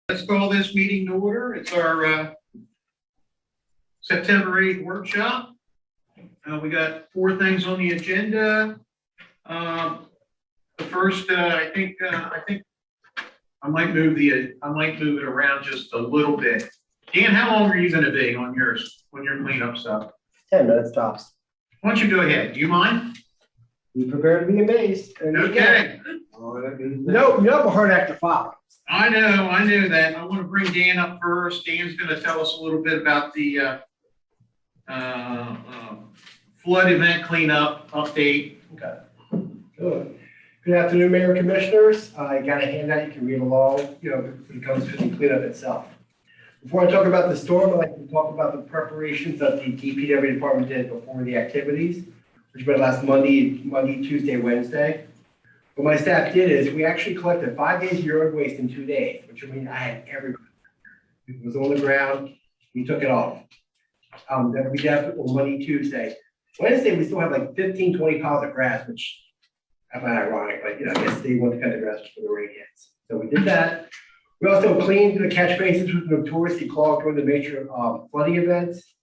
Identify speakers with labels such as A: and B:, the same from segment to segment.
A: Let's call this meeting to order. It's our September 8th workshop. We got 4 things on the agenda. The first, I think I might move it around just a little bit. Dan, how long are you going to be on your cleanup stuff?
B: 10 minutes tops.
A: Why don't you go ahead? Do you mind?
B: Be prepared to be amazed.
A: Okay.
B: No, you have a hard act to follow.
A: I know that. I want to bring Dan up first. Dan's going to tell us a little bit about the flood event cleanup update.
B: Okay. Good afternoon, Mayor and Commissioners. I got a handout you can read along, when it comes to the cleanup itself. Before I talk about the storm, I'd like to talk about the preparations that the DPW department did before the activities, which were last Monday, Tuesday, Wednesday. What my staff did is we actually collected 5 days of yard waste in 2 days, which means I had everybody. It was on the ground. We took it off. Then we did on Monday, Tuesday. Wednesday, we still have like 15, 20 piles of grass, which I find ironic, but I guess they want to cut the grass before the rain hits. So we did that. We also cleaned the catch basins, which were notoriously clogged during the major flooding events.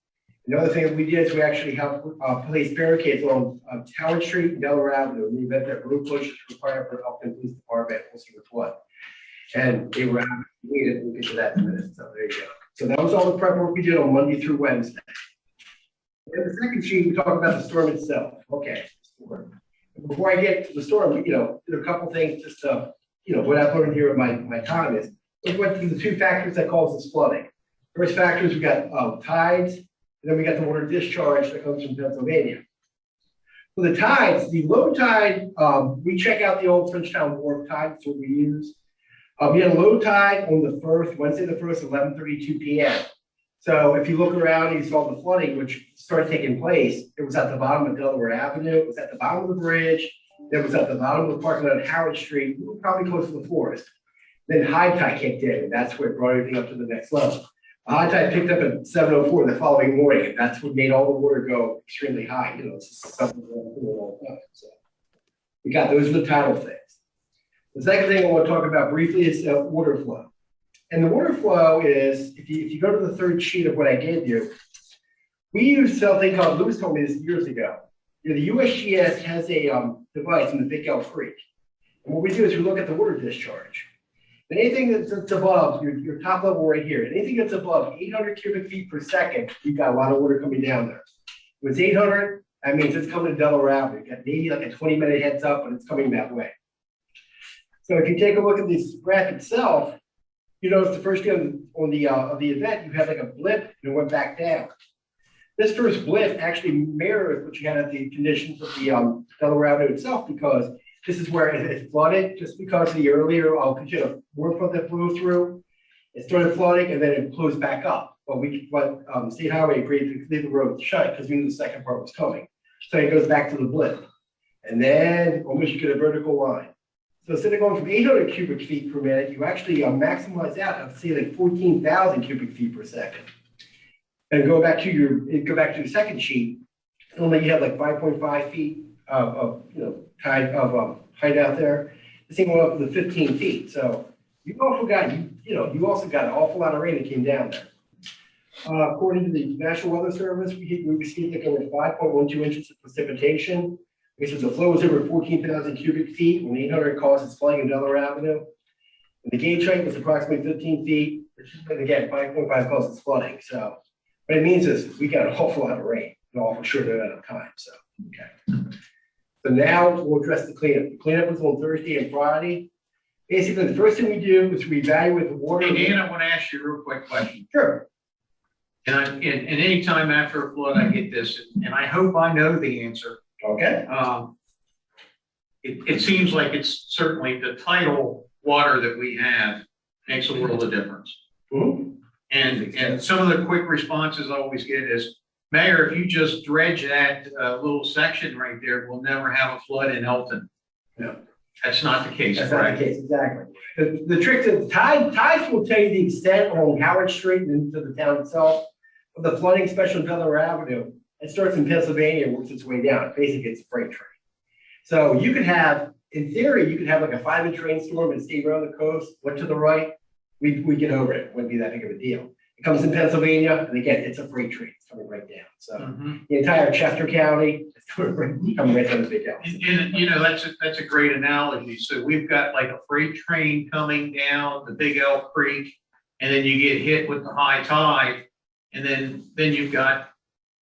B: Another thing that we did is we actually helped place barricades on Howard Street and Delaware Avenue in the event that road push is required for Elkton Police Department and also the flood. And they were happy to meet it. We'll get to that in a minute. So there you go. So that was all the prep work we did on Monday through Wednesday. And the second sheet, we talk about the storm itself. Okay. Before I get to the storm, there are a couple things just to, what I've learned here in my time is we went through the 2 factors that cause this flooding. First factor is we got tides. And then we got the water discharge that comes from Pennsylvania. For the tides, the low tide, we check out the old Frenchtown Wharf tide. That's what we use. We had a low tide on the 1st, Wednesday the 1st, 11:32 p.m. So if you look around and you saw the flooding, which started taking place, it was at the bottom of Delaware Avenue, it was at the bottom of the bridge, it was at the bottom of the parking lot at Howard Street, we were probably close to the forest. Then high tide kicked in, and that's what brought everything up to the next level. High tide picked up at 7:04 the following morning, and that's what made all the water go extremely high. It's something all the time. So we got those are the tidal things. The second thing I want to talk about briefly is water flow. And the water flow is, if you go to the 3rd sheet of what I gave you, we use something called, Lewis told me this years ago. The USGS has a device in the Big Elk Creek. And what we do is we look at the water discharge. Anything that's above your top level right here, anything that's above 800 cubic feet per second, you've got a lot of water coming down there. When it's 800, that means it's coming to Delaware Avenue. You got maybe like a 20-minute heads up, and it's coming that way. So if you take a look at this graph itself, you notice the first day on the event, you had like a blip and it went back down. This first blip actually mirrors what you had at the conditions of the Delaware Avenue itself, because this is where it flooded just because of the earlier warm front that blew through. It started flooding and then it closed back up. But the State Highway agreed to leave the road shut because we knew the second part was coming. So it goes back to the blip. And then almost you get a vertical line. So instead of going from 800 cubic feet per minute, you actually maximize out of say like 14,000 cubic feet per second. And go back to the second sheet, only you have like 5.5 feet of height out there. This thing went up to the 15 feet. So you also got an awful lot of rain that came down there. According to the National Weather Service, we received like over 5.12 inches of precipitation. This is the flow was over 14,000 cubic feet when 800 causes flooding in Delaware Avenue. And the gauge height was approximately 15 feet, which is again 5.5 causes flooding. So what it means is we got an awful lot of rain in an awful short amount of time. So okay. So now we'll address the cleanup. The cleanup was on Thursday and Friday. Basically, the first thing we do is we evaluate the water.
A: Hey, Dan, I want to ask you a real quick question.
B: Sure.
A: And any time after a flood, I get this, and I hope I know the answer.
B: Okay.
A: It seems like it's certainly the tidal water that we have makes a world of difference.
B: Mm-hmm.
A: And some of the quick responses I always get is, Mayor, if you just dredge that little section right there, we'll never have a flood in Elkton.
B: No.
A: That's not the case.
B: That's
A: right?
B: not the case, exactly. The trick is tides will tell you the extent along Howard Street and into the town itself. But the flooding, especially on Delaware Avenue, it starts in Pennsylvania and works its way down. Basically, it's a freight train. So you could have, in theory, you could have like a 5-inch rainstorm and stay around the coast, went to the right, we get over it. It wouldn't be that big of a deal. It comes in Pennsylvania, and again, it's a freight train. It's coming right down. So the entire Chester County is coming right down the big hill.
A: And you know, that's a great analogy. So we've got like a freight train coming down the Big Elk Creek, and then you get hit with the high tide, and then you've got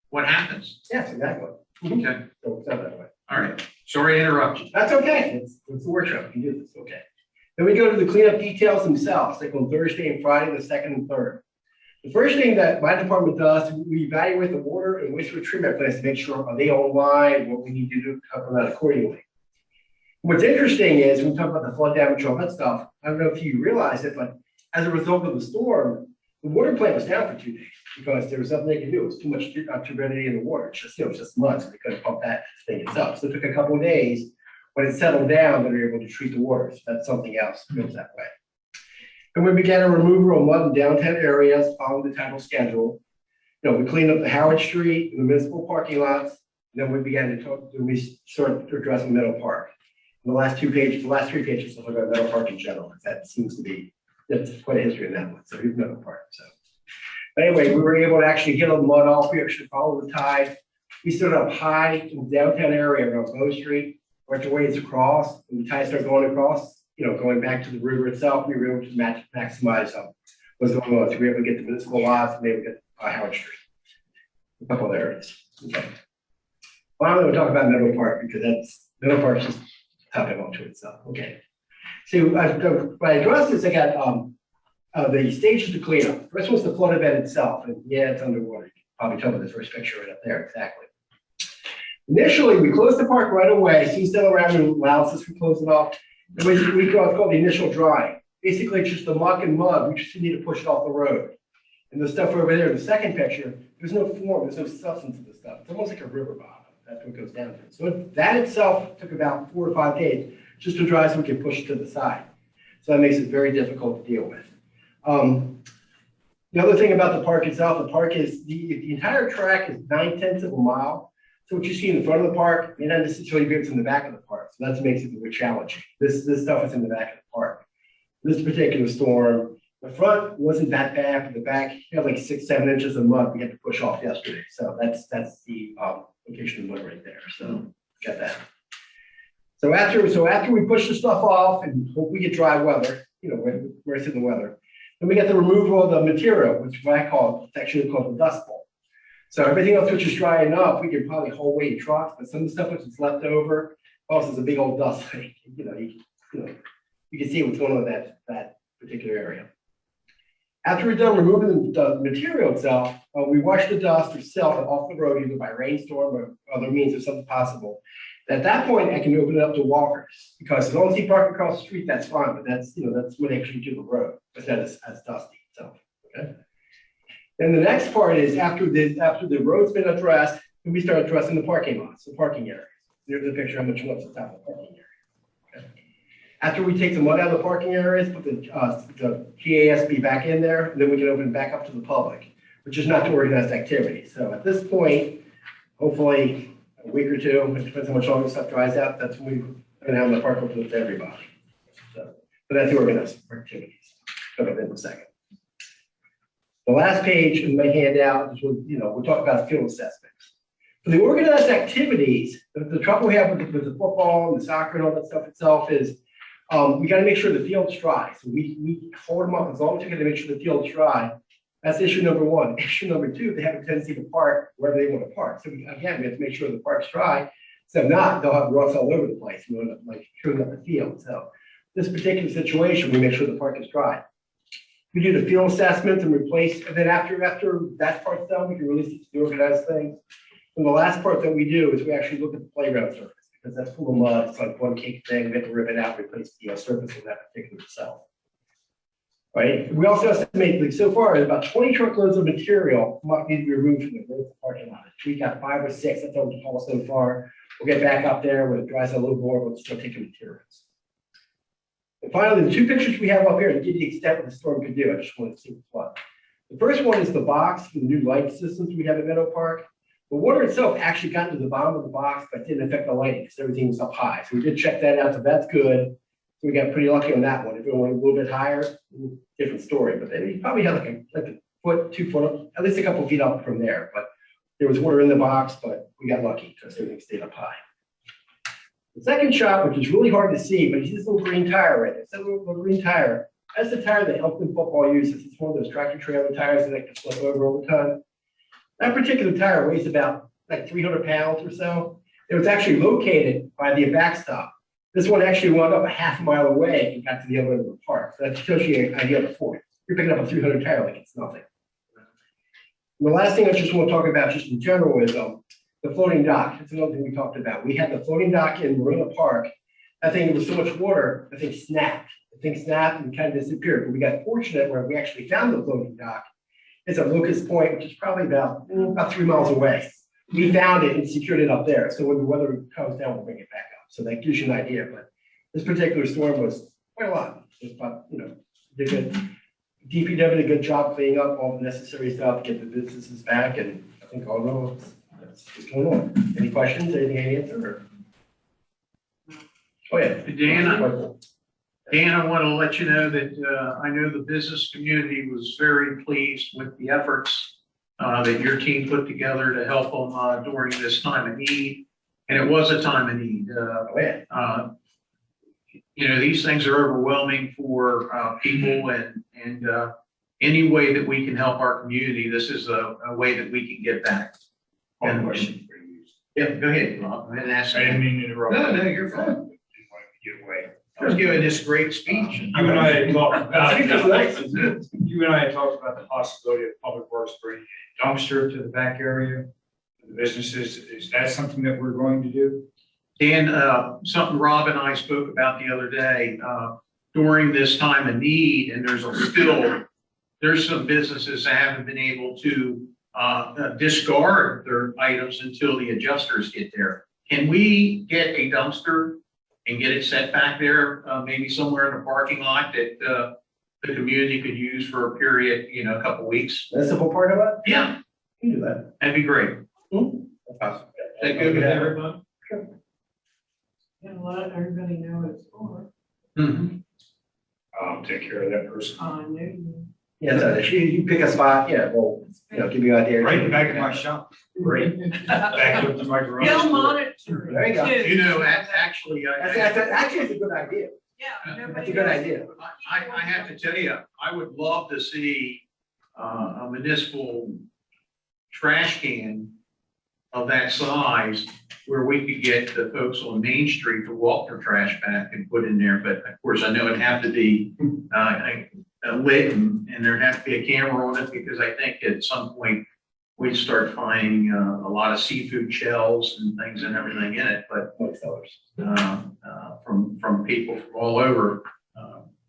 A: what happens.
B: Yes, exactly.
A: Okay.
B: So it's not that way.
A: All right. Sorry to interrupt you.
B: That's okay. It's the workshop. You can do this. Okay. Then we go to the cleanup details themselves, like on Thursday and Friday, the 2nd and 3rd. The first thing that my department does, we evaluate the water and wastewater treatment plants to make sure are they online, what we need to do to cover that accordingly. What's interesting is when we talk about the flood damage, all that stuff, I don't know if you realize it, but as a result of the storm, the water plant was down for 2 days because there was nothing they could do. It was too much turbidity in the water. It's just, it was just mud, so they couldn't pump that thing itself. So it took a couple of days. When it settled down, they were able to treat the water. So that's something else that goes that way. And we began a removal of mud in downtown areas following the title schedule. You know, we cleaned up the Howard Street, the municipal parking lots, and then we began to talk, we started addressing Meadow Park. And the last 3 pages will talk about Meadow Park in general, because that seems to be, that's quite a history in that one. So here's Meadow Park. So, but anyway, we were able to actually get all the mud off. We actually followed the tide. We stood up high in the downtown area around Bow Street, worked our ways across. When the tide started going across, you know, going back to the river itself, we were able to maximize what's going on. So we were able to get the municipal lots, and we were able to get Howard Street, a couple of areas. Okay. Finally, we'll talk about Meadow Park because Meadow Park is just a topic unto itself. Okay. So when I addressed this, I got the stages to clean up. First one's the flood event itself, and yeah, it's underwater. You can probably tell by this first picture right up there, exactly. Initially, we closed the park right away. Steve's still around and allows us to close it off. And we call the initial drying. Basically, it's just the muck and mud. We just need to push it off the road. And the stuff over there, the second picture, there's no form, there's no substance to the stuff. It's almost like a river bottom. That's what it goes down to. So that itself took about 4 or 5 days just to dry so we can push it to the side. So that makes it very difficult to deal with. The other thing about the park itself, the park is, the entire track is 9/10 of a mile. So what you see in the front of the park may not necessarily be what's in the back of the park. So that makes it a bit challenging. This stuff is in the back of the park. This particular storm, the front wasn't that bad, but the back had like 6-7 inches of mud we had to push off yesterday. So that's the location of the mud right there. So get that. So after we push the stuff off and hope we get dry weather, you know, where it's in the weather, then we get the removal of the material, which is what I call, it's actually called the dust bowl. So everything else which is dry enough, we can probably haul away in trucks, but some of the stuff which is left over, also is a big old dust thing. You can see what's going on in that particular area. After we're done removing the material itself, we wash the dust or silt off the road either by rainstorm or other means if something possible. And at that point, I can open it up to walkers because as long as you park across the street, that's fine. But that's when they actually do the road, but that is as dusty itself. Okay. Then the next part is after the road's been addressed, we start addressing the parking lots, the parking areas. There's a picture of how much mud's on top of the parking area. Okay. After we take the mud out of the parking areas, put the GASB back in there, and then we can open it back up to the public, which is not to organized activity. So at this point, hopefully a week or two, it depends how much longer stuff dries out, that's when we're going to have the park open to everybody. So, but that's the organized activities. Coming in a second. The last page in my handout is we'll talk about field assessments. For the organized activities, the trouble we have with the football and the soccer and all that stuff itself is we got to make sure the field's dry. So we hold them up as long as we got to make sure the field's dry. That's issue number 1. Issue number 2, they have a tendency to park wherever they want to park. So again, we have to make sure the park's dry. So if not, they'll have ruts all over the place, like chewing up the field. So this particular situation, we make sure the park is dry. We do the field assessment and replace, and then after that part's done, we can release it to the organized things. And the last part that we do is we actually look at the playground surface because that's full of mud. It's like one cake thing. We have to rip it out, replace the surface of that particular cell. Right. We also estimate like so far about 20 truckloads of material might need to be removed from the parking lot. We got 5 or 6. That's all we haul so far. We'll get back up there when it dries out a little more. We'll still take the materials. And finally, the 2 pictures we have up here to give you the extent of the storm could do. I just wanted to see what's what. The first one is the box for the new light systems we have at Meadow Park. The water itself actually got to the bottom of the box, but didn't affect the lighting because everything was up high. So we did check that out, so that's good. So we got pretty lucky on that one. If it went a little bit higher, different story, but then we probably had like a foot, 2 foot, at least a couple feet up from there, but there was water in the box, but we got lucky because everything stayed up high. The second shot, which is really hard to see, but it's this little green tire right there. It's that little green tire. That's the tire that Elkton football uses. It's one of those tractor trailer tires that like to flip over all the time. That particular tire weighs about like 300 pounds or so. It was actually located by the backstop. This one actually wound up a half mile away and got to the other end of the park. So that shows you an idea of the force. You're picking up a 300 tire like it's nothing. And the last thing I just want to talk about just in general is the floating dock. That's another thing we talked about. We had the floating dock in Marina Park. That thing, there was so much water, the thing snapped. The thing snapped and kind of disappeared. But we got fortunate where we actually found the floating dock. It's at Locust Point, which is probably about 3 miles away. We found it and secured it up there. So when the weather comes down, we'll bring it back up. So that gives you an idea. But this particular storm was quite a lot. Just about, they did DPW did a good job cleaning up all the necessary stuff to get the businesses back. And I think all in all, that's what's going on. Any questions? Anything I can answer? Oh, yeah.
A: Dan, I want to let you know that I know the business community was very pleased with the efforts that your team put together to help them during this time of need. And it was a time of need. These things are overwhelming for people, and any way that we can help our community, this is a way that we can get back.
C: One question for you.
A: Yeah, go ahead, Rob. I
C: didn't mean to interrupt.
A: No, you're fine.
C: Didn't want to get away.
A: I was giving this great speech.
C: You and I had talked about,
B: Speech is nice.
C: you and I had talked about the possibility of Public Works bringing a dumpster to the back area for the businesses. Is that something that we're going to do?
A: Dan, something Rob and I spoke about the other day, during this time of need, and there's some businesses that haven't been able to discard their items until the adjusters get there. Can we get a dumpster and get it set back there, maybe somewhere in the parking lot that the community could use for a period, a couple weeks?
B: That's the whole part of it?
A: Yeah,
B: You can do that.
A: that'd be great. Is that good with everybody?
B: Sure.
D: And let everybody know it's for.
A: Mhm.
C: I'll take care of that person.
D: I knew you.
B: Yeah, so if you pick a spot, give you an idea.
C: Right in the back of my shop. Right. Back up to my garage.
D: They'll
C: door.
D: monitor.
B: There you go.
D: too.
A: Actually,
B: Actually, it's a good idea.
D: Yeah.
B: That's
D: nobody
B: a good
D: knows.
B: idea.
A: I have to tell you, I would love to see a municipal trash can of that size where we could get the folks on Main Street to walk their trash back and put in there. But of course, I know it'd have to be lit and there'd have to be a camera on it, because I think at some point we'd start finding a lot of seafood shells and things and everything in it. But from people from all over.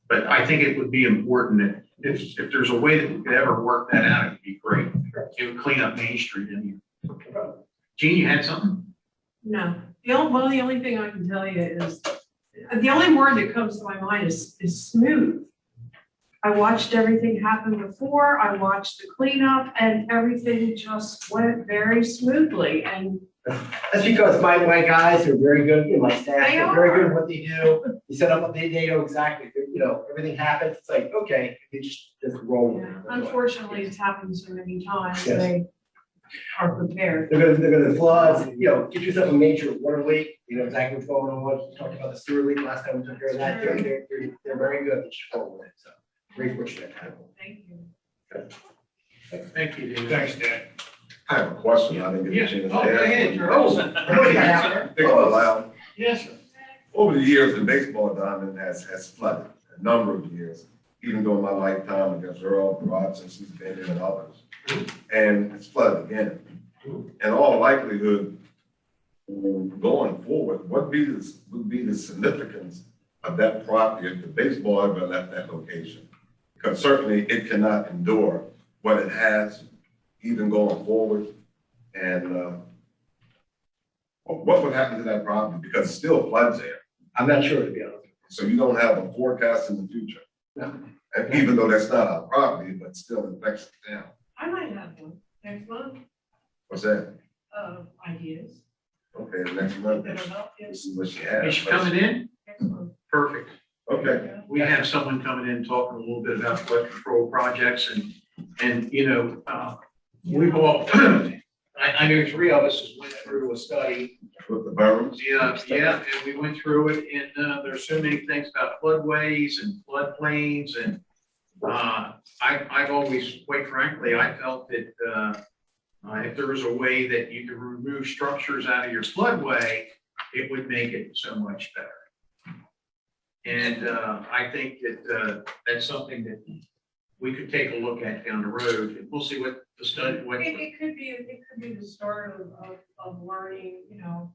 A: But I think it would be important that if there's a way that we could ever work that out, it'd be great. It would clean up Main Street in here. Gene, you had something?
D: No, the only thing I can tell you is, the only word that comes to my mind is smooth. I watched everything happen before, I watched the cleanup, and everything just went very smoothly, and
B: That's because my guys are very good, my staff,
D: They
B: they're very
D: are.
B: good at what they do. You set up, they know exactly, everything happens, it's like, okay, they just roll with it.
D: yeah, unfortunately, it's happened so many times,
B: Yes.
D: they are prepared.
B: They're gonna floods, get yourself a major water leak, exactly what's going on. We talked about the sewer leak last time we took care of that. They're very good at controlling it, so very fortunate.
D: Thank you.
A: Thank you, David.
C: Thanks, Dan.
E: I have a question. I didn't get
A: Yes.
E: a chance to
A: Oh, go ahead,
E: ask.
A: Charles.
E: Think about loud.
A: Yes, sir.
E: Over the years, the baseball diamond has flooded a number of years, even during my lifetime, against Earl, Rod, since he's been in, and others. And it's flooded again. In all likelihood, going forward, what would be the significance of that property if the baseball ever left that location? Because certainly it cannot endure what it has, even going forward. And what would happen to that property? Because it still floods there.
B: I'm not sure, to be honest.
E: So you don't have a forecast in the future.
B: No.
E: And even though that's not our property, but still it affects the town.
D: I might have one next month,
E: What's that?
D: ideas.
E: Okay, the next month,
D: That'll help you.
E: this is what she
A: Is
E: has.
A: she coming in?
D: Next month.
A: Perfect.
E: Okay,
A: We have someone coming in talking a little bit about flood control projects and, you know, we've all, I know three of us just went through a study.
E: with the berms.
A: Yeah, and we went through it and, there's so many things about floodways and floodplains and, I've always, quite frankly, I felt that, if there was a way that you could remove structures out of your floodway, it would make it so much better. And I think that that's something that we could take a look at down the road. And we'll see what the study, what.
D: It could be the start of learning, you know,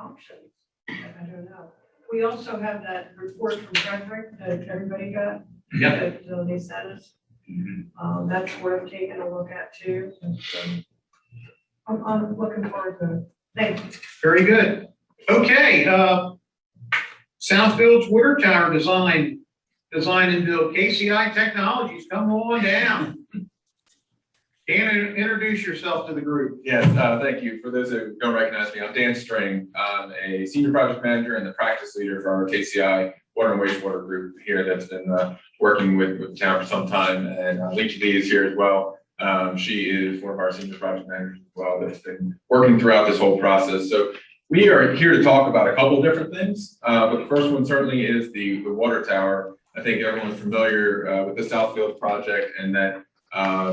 D: options. I don't know. We also have that report from Frederick that everybody got.
A: Yeah.
D: That they sent us. That's worth taking a look at too. I'm looking forward to it. Thank you.
A: Very good. Okay, Southfield's water tower design and build, KCI Technologies, come on down. Dan, introduce yourself to the group.
F: Yes, thank you. For those who don't recognize me, I'm Dan String. I'm a senior project manager and the practice leader for our KCI water and wastewater group here that's been working with the town for some time. And Leachy Lee is here as well. She is one of our senior project managers as well that's been working throughout this whole process. So we are here to talk about a couple of different things, but the first one certainly is the water tower. I think everyone's familiar with the Southfield project and that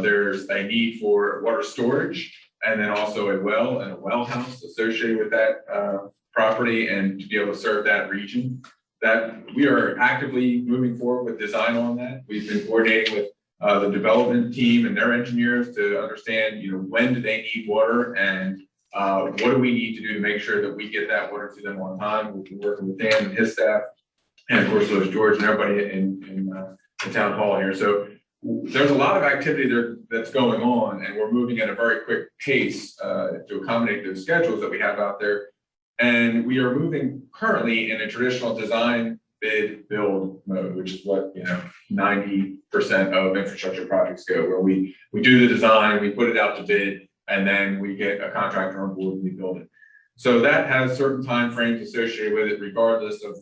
F: there's a need for water storage and then also a well and a well house associated with that property and to be able to serve that region. That we are actively moving forward with design on that. We've been coordinating with the development team and their engineers to understand, you know, when do they need water and what do we need to do to make sure that we get that water to them on time. We've been working with Dan and his staff, and of course, there's George and everybody in the town hall here. So there's a lot of activity there that's going on, and we're moving at a very quick pace to accommodate those schedules that we have out there. And we are moving currently in a traditional design, bid, build mode, which is what, you know, 90% of infrastructure projects go, where we do the design, we put it out to bid, and then we get a contractor on board and we build it. So that has certain timeframes associated with it, regardless of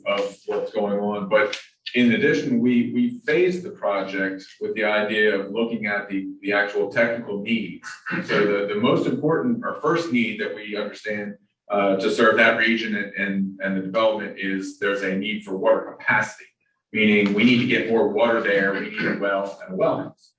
F: what's going on. But in addition, we phased the project with the idea of looking at the actual technical needs. So the most important, or first need that we understand to serve that region and the development is there's a need for water capacity, meaning we need to get more water there. We need a well and a well house.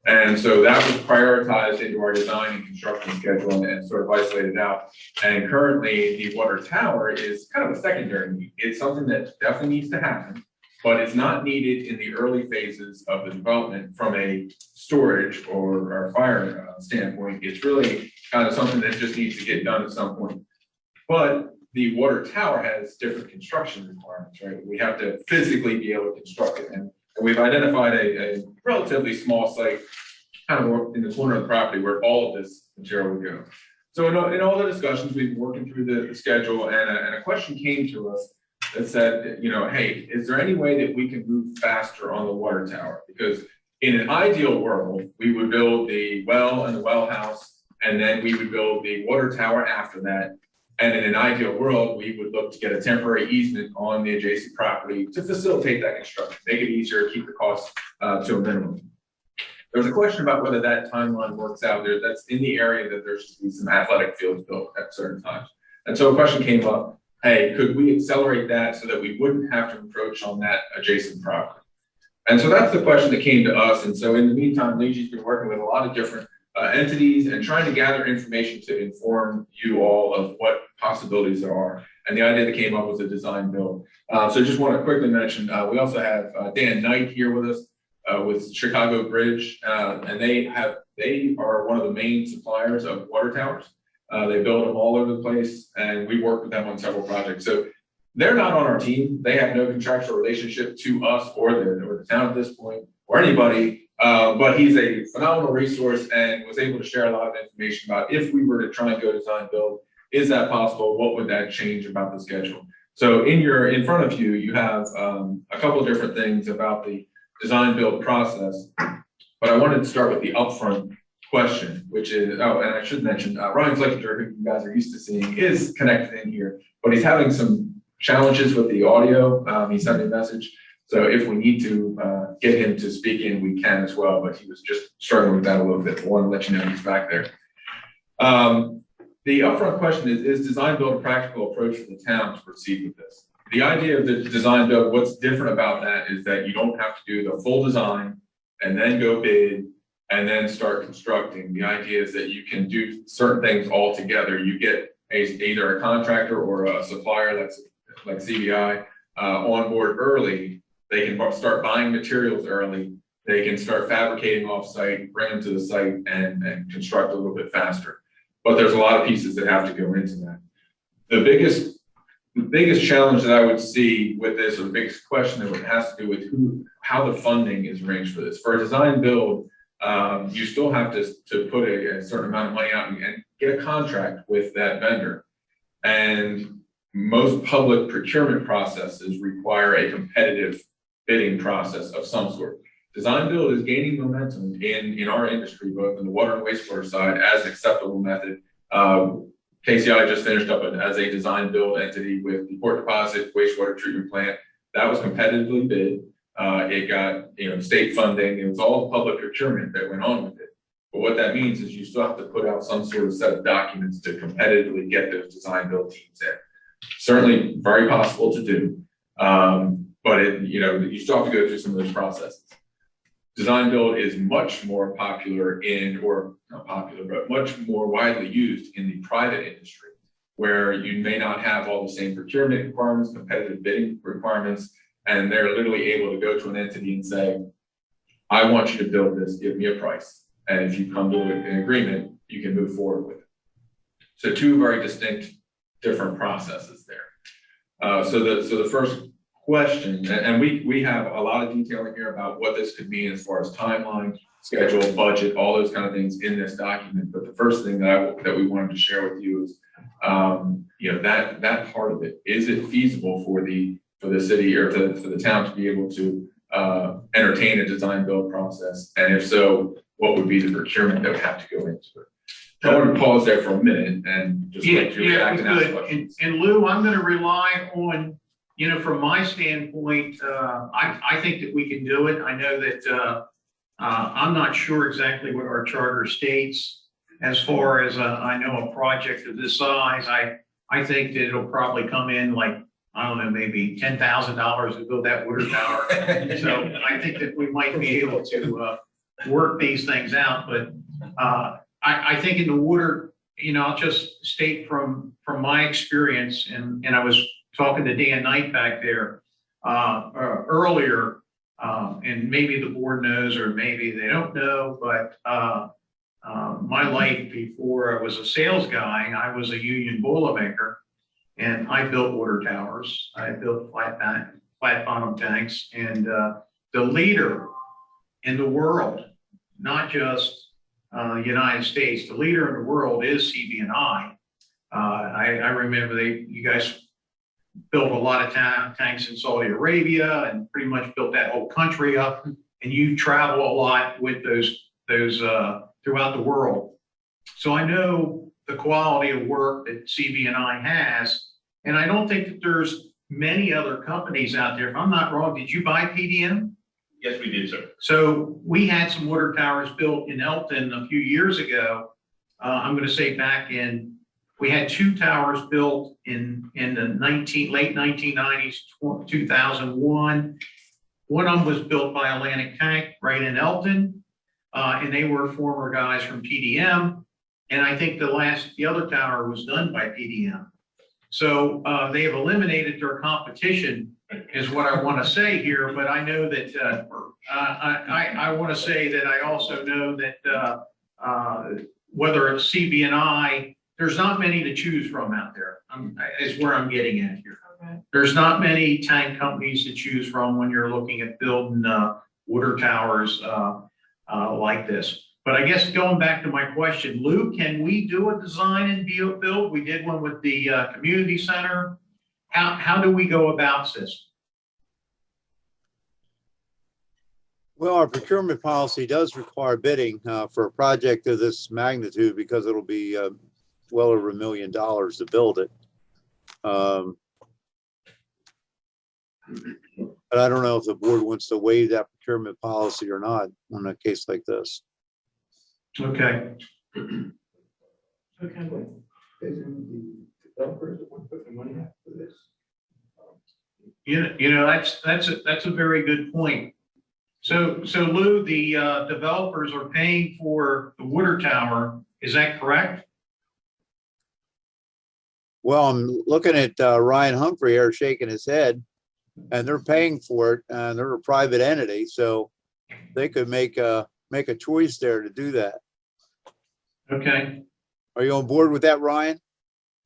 F: And so that was prioritized into our design and construction schedule and sort of isolated out. And currently the water tower is kind of a secondary need. It's something that definitely needs to happen, but it's not needed in the early phases of the development from a storage or fire standpoint. It's really kind of something that just needs to get done at some point. But the water tower has different construction requirements, right? We have to physically be able to construct it. And we've identified a relatively small site kind of in the corner of the property where all of this material would go. So in all the discussions, we've been working through the schedule, and a question came to us that said, you know, hey, is there any way that we can move faster on the water tower? Because in an ideal world, we would build the well and the well house, and then we would build the water tower after that. And in an ideal world, we would look to get a temporary easement on the adjacent property to facilitate that construction, make it easier, keep the costs to a minimum. There's a question about whether that timeline works out there. That's in the area that there should be some athletic fields built at certain times. And so a question came up, hey, could we accelerate that so that we wouldn't have to encroach on that adjacent property? And so that's the question that came to us. And so in the meantime, Leachy's been working with a lot of different entities and trying to gather information to inform you all of what possibilities there are. And the idea that came up was a design build. So just want to quickly mention, we also have Dan Knight here with us with Chicago Bridge, and they are one of the main suppliers of water towers. They build them all over the place, and we work with them on several projects. So they're not on our team. They have no contractual relationship to us or the town at this point or anybody. But he's a phenomenal resource and was able to share a lot of information about if we were to try and go design build, is that possible? What would that change about the schedule? So in front of you, you have a couple of different things about the design build process, but I wanted to start with the upfront question, which is, oh, and I should mention, Ryan Flickinger, who you guys are used to seeing, is connected in here, but he's having some challenges with the audio. He sent me a message. So if we need to get him to speak in, we can as well, but he was just struggling with that a little bit. I want to let you know he's back there. The upfront question is design build a practical approach for the town to proceed with this? The idea of the design build, what's different about that is that you don't have to do the full design and then go bid and then start constructing. The idea is that you can do certain things all together. You get either a contractor or a supplier like CBI on board early. They can start buying materials early. They can start fabricating off-site, bring them to the site and construct a little bit faster. But there's a lot of pieces that have to go into that. The biggest challenge that I would see with this, or the biggest question that has to do with how the funding is arranged for this. For a design build, you still have to put a certain amount of money out and get a contract with that vendor. And most public procurement processes require a competitive bidding process of some sort. Design build is gaining momentum in our industry, both in the water and wastewater side, as an acceptable method. KCI just finished up as a design build entity with the port deposit wastewater treatment plant. That was competitively bid. It got state funding. It was all public procurement that went on with it. But what that means is you still have to put out some sort of set of documents to competitively get those design build teams in. Certainly very possible to do. But you still have to go through some of those processes. Design build is much more popular or not popular, but much more widely used in the private industry, where you may not have all the same procurement requirements, competitive bidding requirements, and they're literally able to go to an entity and say, I want you to build this, give me a price. And if you come to an agreement, you can move forward with it. So two very distinct, different processes there. So the first question, and we have a lot of detail in here about what this could mean as far as timeline, schedule, budget, all those kind of things in this document. But the first thing that we wanted to share with you is, that part of it. Is it feasible for the city or for the town to be able to entertain a design build process? And if so, what would be the procurement that would have to go into it? So I want to pause there for a minute and just let you react and ask questions.
A: And Lou, I'm going to rely on, from my standpoint, I think that we can do it. I know that I'm not sure exactly what our charter states as far as I know a project of this size. I think that it'll probably come in like, I don't know, maybe $10,000 to build that water tower. So I think that we might be able to work these things out. But I think in the water, I'll just state from my experience, and I was talking to Dan Knight back there earlier, and maybe the board knows or maybe they don't know, but my life before I was a sales guy, I was a union boilermaker, and I built water towers. I built flat bottom tanks, and the leader in the world, not just United States, the leader in the world is CB&I. I remember you guys built a lot of tanks in Saudi Arabia and pretty much built that whole country up. And you travel a lot with those throughout the world. So I know the quality of work that CB&I has, and I don't think that there's many other companies out there. If I'm not wrong, did you buy PDM?
G: Yes, we did, sir.
A: So we had some water towers built in Elkton a few years ago. I'm going to say we had two towers built in the late 1990s, 2001. One of them was built by Atlantic Tank right in Elkton, and they were former guys from PDM. And I think the other tower was done by PDM. So they have eliminated their competition, is what I want to say here. But I know that I want to say that I also know that whether it's CB&I, there's not many to choose from out there, is where I'm getting at here.
D: Okay.
A: There's not many tank companies to choose from when you're looking at building water towers like this. But I guess going back to my question, Lou, can we do a design and build? We did one with the community center. How do we go about this?
H: Well, our procurement policy does require bidding for a project of this magnitude because it'll be well over $1 million to build it. But I don't know if the board wants to waive that procurement policy or not on a case like this.
A: Okay.
D: Okay.
A: You know, that's a very good point. So Lou, the developers are paying for the water tower, is that correct?
H: Well, I'm looking at Ryan Humphrey here shaking his head, and they're paying for it, and they're a private entity, so they could make a choice there to do that.
A: Okay.
H: Are you on board with that, Ryan?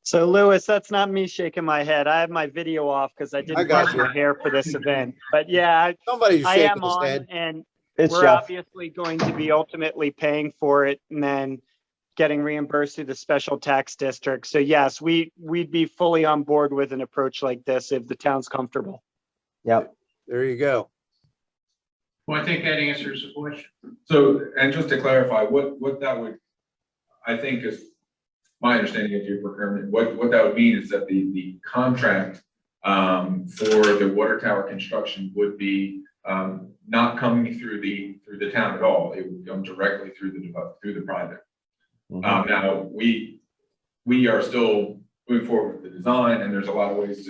G: So Louis, that's not me shaking my head. I have my video off because I didn't
H: got
G: brush
H: you.
G: my hair for this event. But yeah,
H: Somebody's
G: I
H: shaking
G: am
H: his
G: on,
H: head.
G: and
B: It's
G: we're
B: Jeff.
G: obviously going to be ultimately paying for it and then getting reimbursed through the special tax district. So yes, we'd be fully on board with an approach like this if the town's comfortable.
B: Yep.
H: There you go.
A: Well, I think that answers the question.
F: So, and just to clarify, what that would, I think is my understanding of your procurement, what that would mean is that the contract for the water tower construction would be not coming through the town at all. It would come directly through the private. Now, we are still moving forward with the design, and there's a lot of ways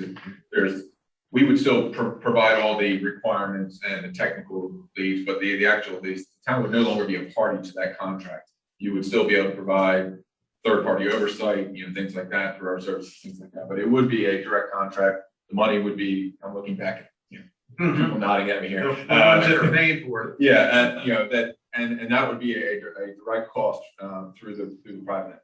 F: we would still provide all the requirements and the technical leads, but the actual leads, the town would no longer be a party to that contract. You would still be able to provide third-party oversight, things like that through our services, things like that. But it would be a direct contract. The money would be, I'm looking back at, people nodding at me here.
A: The ones that are paying for it.
F: Yeah, and that would be a direct cost through the private.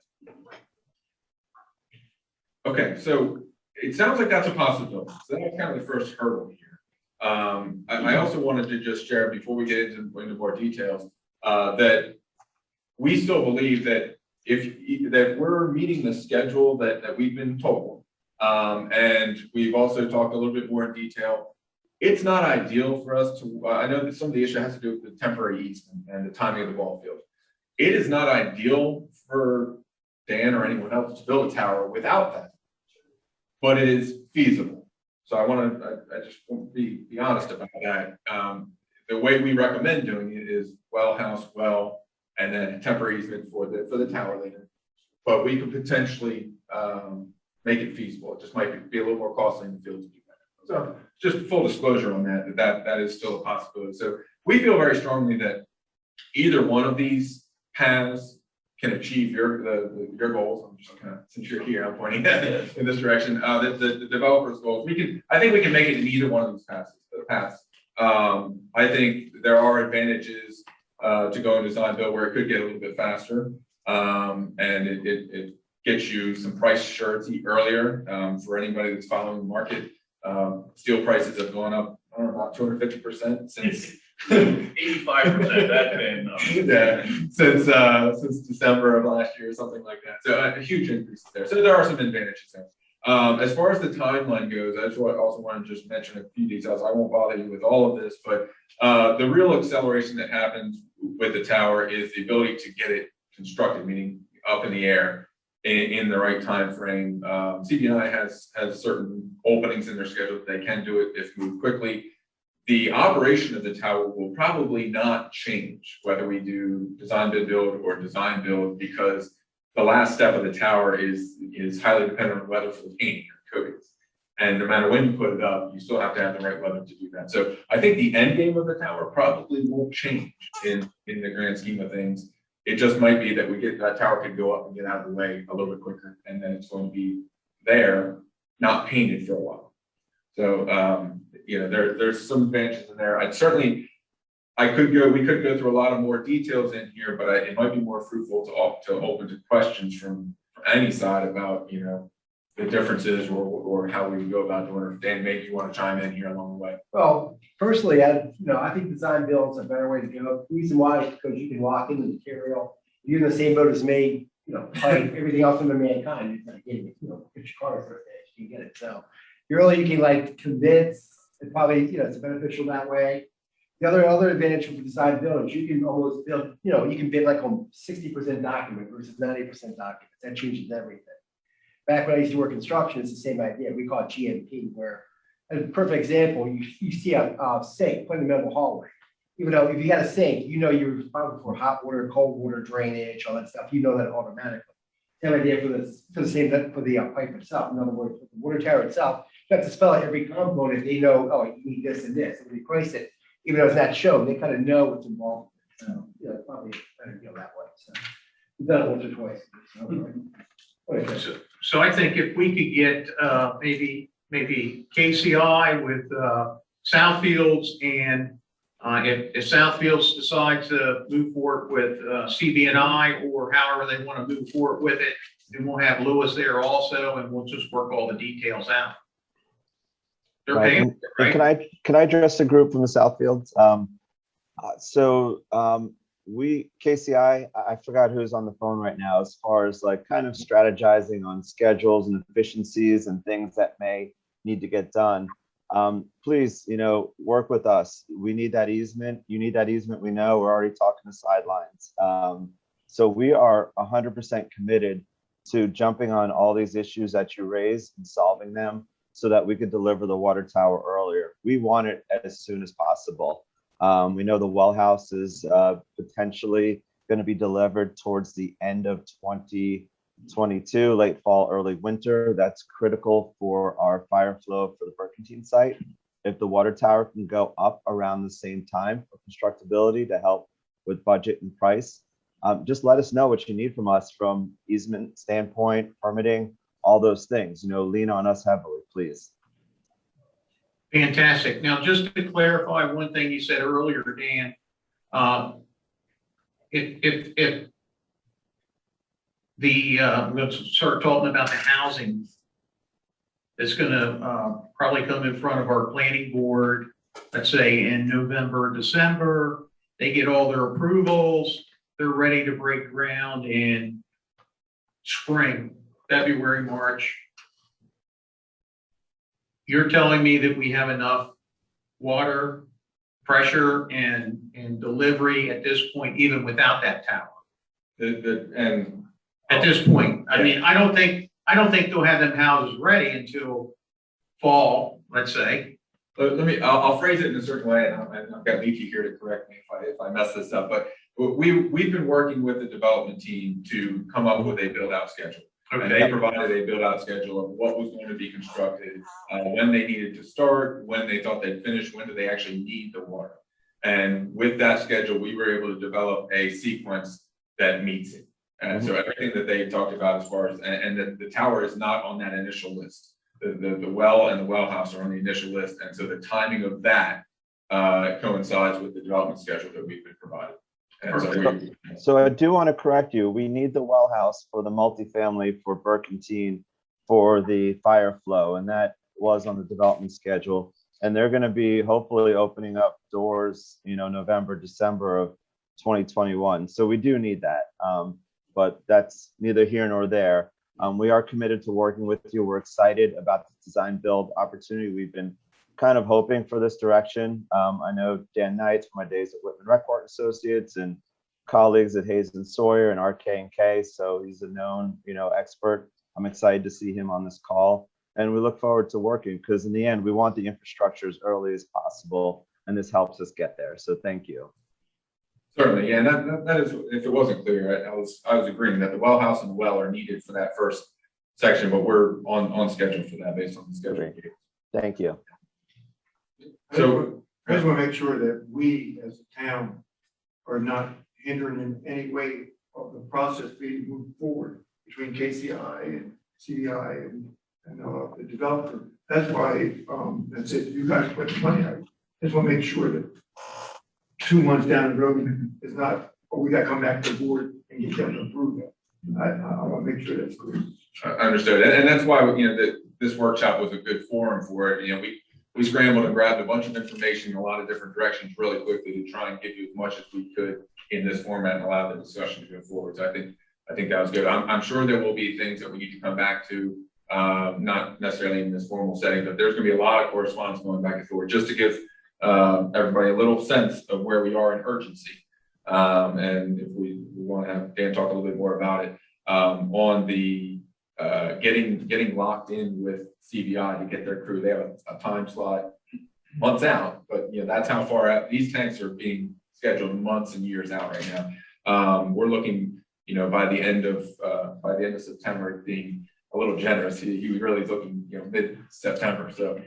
F: Okay, so it sounds like that's a possibility. So that's kind of the first hurdle here. I also wanted to just share before we get into more details that we still believe that that we're meeting the schedule that we've been told, and we've also talked a little bit more in detail. It's not ideal for us to, I know that some of the issue has to do with the temporary easement and the timing of the ball field. It is not ideal for Dan or anyone else to build a tower without that, but it is feasible. So I just want to be honest about that. The way we recommend doing it is house, and then temporary easement for the tower later. But we could potentially make it feasible. It just might be a little more costly in the field to do that. So just full disclosure on that is still a possibility. So we feel very strongly that either one of these paths can achieve your goals. I'm just kind of, since you're here, I'm pointing in this direction. The developer's goals. I think we can make it in either one of these paths. I think there are advantages to go and design build where it could get a little bit faster, and it gets you some price surety earlier for anybody that's following the market. Steel prices have gone up, I don't know, about 250% since
I: 85%. That's been
F: since December of last year, something like that. So a huge increase there. So there are some advantages there. As far as the timeline goes, I also want to just mention a few details. I won't bother you with all of this, but the real acceleration that happens with the tower is the ability to get it constructed, meaning up in the air in the right time frame. CBI has certain openings in their schedule that they can do it if moved quickly. The operation of the tower will probably not change whether we do design bid build or design build, because the last step of the tower is highly dependent on weather for the painting or coatings. And no matter when you put it up, you still have to have the right weather to do that. So I think the end game of the tower probably won't change in the grand scheme of things. It just might be that that tower could go up and get out of the way a little bit quicker, and then it's going to be there, not painted for a while. So there's some advantages in there. We could go through a lot of more details in here, but it might be more fruitful to open to questions from any side about the differences or how we would go about doing it. Dan, maybe you want to chime in here along the way.
B: Well, personally, I think design build's a better way to go. The reason why is because you can lock in the material. You're in the same boat as me, like everything else under mankind. It's like, get your car first, you can get it. So you can convince, and probably, it's beneficial that way. The other advantage with design build is you can almost build, you can bid like on 60% document versus 90% document. That changes everything. Back when I used to work construction, it's the same idea. We call it GMP, where a perfect example, you see a sink put in the middle of the hallway. Even though if you got a sink, you know you're responsible for hot water, cold water, drainage, all that stuff. You know that automatically. Same idea for the pipe itself. In other words, for the water tower itself, you have to spell out every component. They know, oh, you need this and this. And when you price it, even though it's not shown, they kind of know what's involved. So, yeah, it's probably better to go that way. So we've done it once or twice.
A: So I think if we could get maybe KCI with Southfields, and if Southfields decides to move forward with CB&I, or however they want to move forward with it, then we'll have Lewis there also, and we'll just work all the details out. They're
J: Right.
A: paying,
J: And
A: right?
J: can I address the group from the Southfields? We, KCI, I forgot who's on the phone right now, as far as like kind of strategizing on schedules and efficiencies and things that may need to get done. Please, work with us. We need that easement. You need that easement. We know we're already talking the sidelines. So we are 100% committed to jumping on all these issues that you raised and solving them so that we could deliver the water tower earlier. We want it as soon as possible. We know the well house is potentially going to be delivered towards the end of 2022, late fall, early winter. That's critical for our fire flow for the Burkentine site. If the water tower can go up around the same time for constructability to help with budget and price, just let us know what you need from us from easement standpoint, permitting, all those things. Lean on us heavily, please.
A: Fantastic. Now, just to clarify one thing you said earlier, Dan, if let's start talking about the housing that's going to probably come in front of our planning board, let's say in November, December, they get all their approvals, they're ready to break ground in spring, February, March. You're telling me that we have enough water, pressure, and delivery at this point, even without that tower? At this point, I mean, I don't think they'll have them houses ready until fall, let's say.
F: But I'll phrase it in a certain way, and I've got Leachy here to correct me if I mess this up. But we've been working with the development team to come up with a build-out schedule. Okay. And they provided a build-out schedule of what was going to be constructed, when they needed to start, when they thought they'd finish, when do they actually need the water. And with that schedule, we were able to develop a sequence that meets it. And so everything that they talked about as far as, and the tower is not on that initial list. The well and the well house are on the initial list. And so the timing of that coincides with the development schedule that we've been provided.
J: So I do want to correct you. We need the well house for the multifamily for Burkentine for the fire flow, and that was on the development schedule. And they're going to be hopefully opening up doors, November, December of 2021. So we do need that, but that's neither here nor there. We are committed to working with you. We're excited about the design build opportunity. We've been kind of hoping for this direction. I know Dan Knight from my days at Whitman Record Associates and colleagues at Hayes and Sawyer and RK&K. So he's a known, expert. I'm excited to see him on this call, and we look forward to working because in the end, we want the infrastructure as early as possible, and this helps us get there. So thank you.
F: Certainly, yeah, and that is, if it wasn't clear, I was agreeing that the well house and the well are needed for that first section, but we're on schedule for that based on the schedule.
J: Thank you.
K: So I just want to make sure that we as a town are not hindering in any way of the process being moved forward between KCI and CDI and the developer. That's why, that's it. You guys put the money out. Just want to make sure that 2 months down the road is not, oh, we got to come back to the board and get them to approve it. I want to make sure that's clear.
F: Understood. And that's why, this workshop was a good forum for it. We scrambled and grabbed a bunch of information in a lot of different directions really quickly to try and give you as much as we could in this format and allow the discussion to go forward. So I think that was good. I'm sure there will be things that we need to come back to, not necessarily in this formal setting, but there's going to be a lot of correspondence going back and forth just to give everybody a little sense of where we are in urgency. And if we want to have Dan talk a little bit more about it, on the getting locked in with CBI to get their crew. They have a time slot months out, but that's how far out these tanks are being scheduled, months and years out right now. We're looking, by the end of September, being a little generous. He was really looking, mid-September. So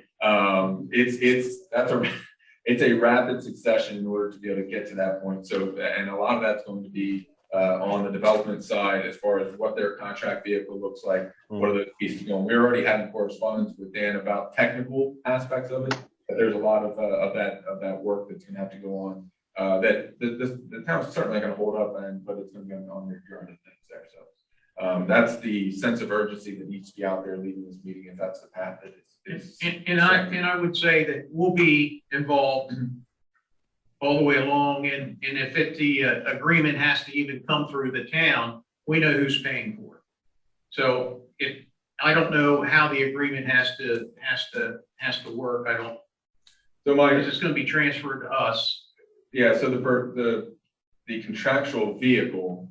F: it's a rapid succession in order to be able to get to that point. So, and a lot of that's going to be on the development side, as far as what their contract vehicle looks like, what are those pieces going. We're already having correspondence with Dan about technical aspects of it, but there's a lot of that work that's going to have to go on. That the town's certainly going to hold up, but it's going to be on your other things there. So that's the sense of urgency that needs to be out there leading this meeting, if that's the path that is.
A: And I would say that we'll be involved all the way along, and if the agreement has to even come through the town, we know who's paying for it. So I don't know how the agreement has to work. I don't.
F: So
A: because it's going to be transferred to us.
F: Yeah. So the contractual vehicle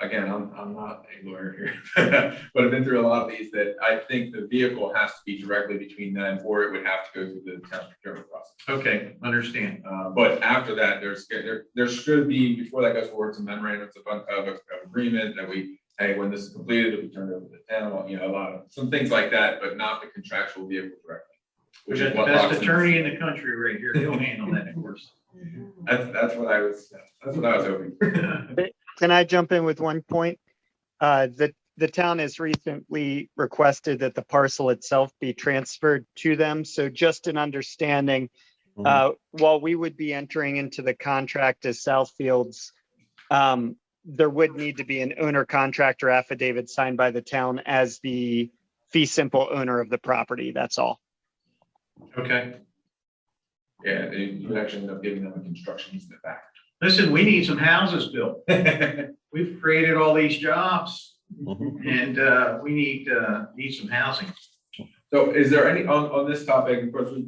F: again, I'm not a lawyer here, but I've been through a lot of these, that I think the vehicle has to be directly between them, or it would have to go through the town procurement process.
A: Okay, understand.
F: But after that, there should be, before that goes forward, some memorandums of agreement that hey, when this is completed, we turn it over to the town, some things like that, but not the contractual vehicle directly.
A: Which is the best attorney in the country right here. He'll handle that for us.
F: That's what I was hoping.
G: Can I jump in with one point? The town has recently requested that the parcel itself be transferred to them. So just an understanding, while we would be entering into the contract as Southfields, there would need to be an owner contractor affidavit signed by the town as the fee simple owner of the property. That's all.
A: Okay.
F: Yeah, you would actually end up giving them a construction easement back.
A: Listen, we need some houses built. We've created all these jobs, and we need some housing.
F: So, is there any on this topic? Of course, we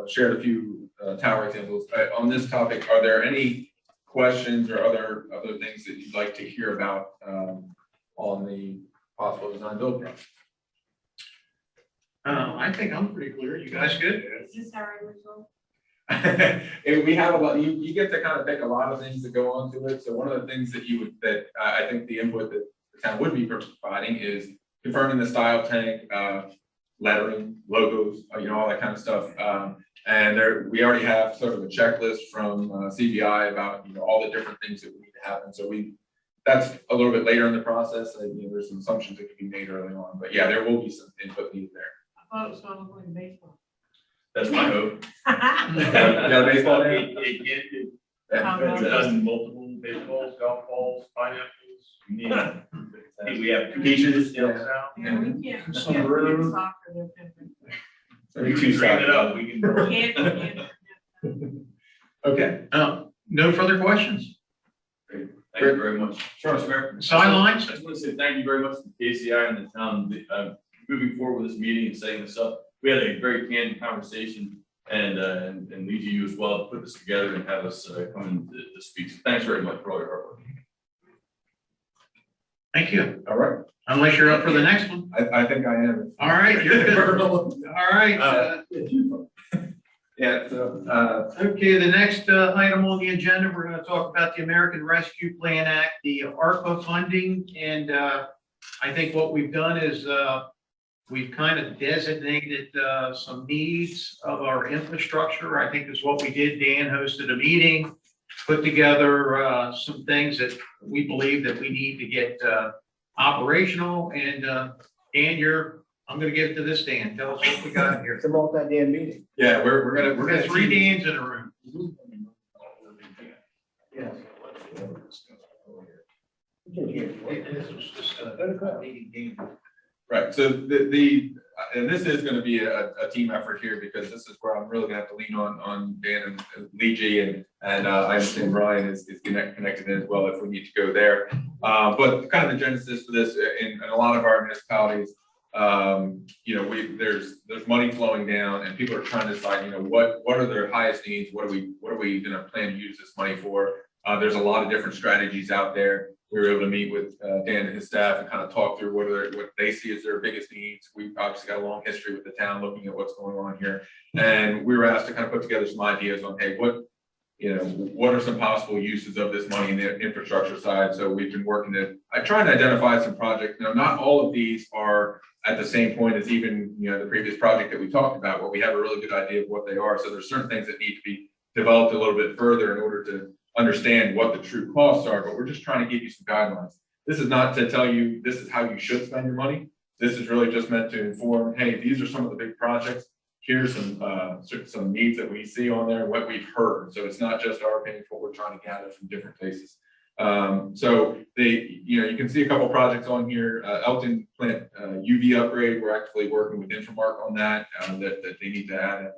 F: shared a few tower examples. On this topic, are there any questions or other things that you'd like to hear about on the possible design build process?
A: I think I'm pretty clear. You guys good?
D: Is this our result?
F: We have a lot. You get to kind of pick a lot of things that go on to it. So one of the things that I think the input that the town would be providing is confirming the style tank, lettering, logos, all that kind of stuff. And we already have sort of a checklist from CBI about all the different things that need to happen. So that's a little bit later in the process. There's some assumptions that could be made early on, but yeah, there will be some input needed there.
D: I thought it was going to look like baseball.
I: That's my hope.
F: You got a baseball
I: It
F: game?
I: We've done multiple baseballs, golf balls, pineapples. We have peaches down south.
D: Yeah, we can't.
I: Some
D: We can't
I: room.
D: soccer, they're pimping.
F: Maybe
I: Bring
F: two
I: it up,
F: sides.
I: we can.
D: Can't.
F: Okay.
A: No further questions?
I: Thank you very much.
F: Sure, Mayor.
A: Sidelines?
I: I just want to say thank you very much to KCI and the town, moving forward with this meeting and setting this up. We had a very candid conversation, and lead you as well to put this together and have us come in to speak. So thanks very much for all your hard work.
A: Thank you.
F: All right.
A: Unless you're up for the next one.
F: I think I am.
A: All right, you're good. All right.
F: Yeah, so,
A: Okay, the next item on the agenda, we're going to talk about the American Rescue Plan Act, the ARPA funding. And I think what we've done is we've kind of designated some needs of our infrastructure. I think is what we did. Dan hosted a meeting, put together some things that we believe that we need to get operational. And Dan, I'm going to give it to this Dan. Tell us what we got here.
B: It's a multi-day meeting.
F: yeah, we're
A: We're
F: gonna
A: got three Dans in a room.
B: Yes.
A: This was just
F: right. So and this is going to be a team effort here, because this is where I'm really going to have to lean on Dan and Lee G, and I understand Brian is connected in as well if we need to go there. But kind of the genesis for this in a lot of our municipalities, there's money flowing down, and people are trying to decide, what are their highest needs? What are we going to plan to use this money for? There's a lot of different strategies out there. we were able to meet with Dan and his staff and kind of talk through what they see as their biggest needs. We've obviously got a long history with the town looking at what's going on here. And we were asked to kind of put together some ideas on, hey, what are some possible uses of this money in the infrastructure side? So we've been working to, I try and identify some projects. Now, not all of these are at the same point as even, the previous project that we talked about, where we have a really good idea of what they are. So there's certain things that need to be developed a little bit further in order to understand what the true costs are, but we're just trying to give you some guidelines. This is not to tell you this is how you should spend your money. This is really just meant to inform, hey, these are some of the big projects. Here's some needs that we see on there, what we've heard. So it's not just our opinion, what we're trying to gather from different places. So you can see a couple projects on here. Elkton plant UV upgrade. We're actually working with Infomark on that. That they need to add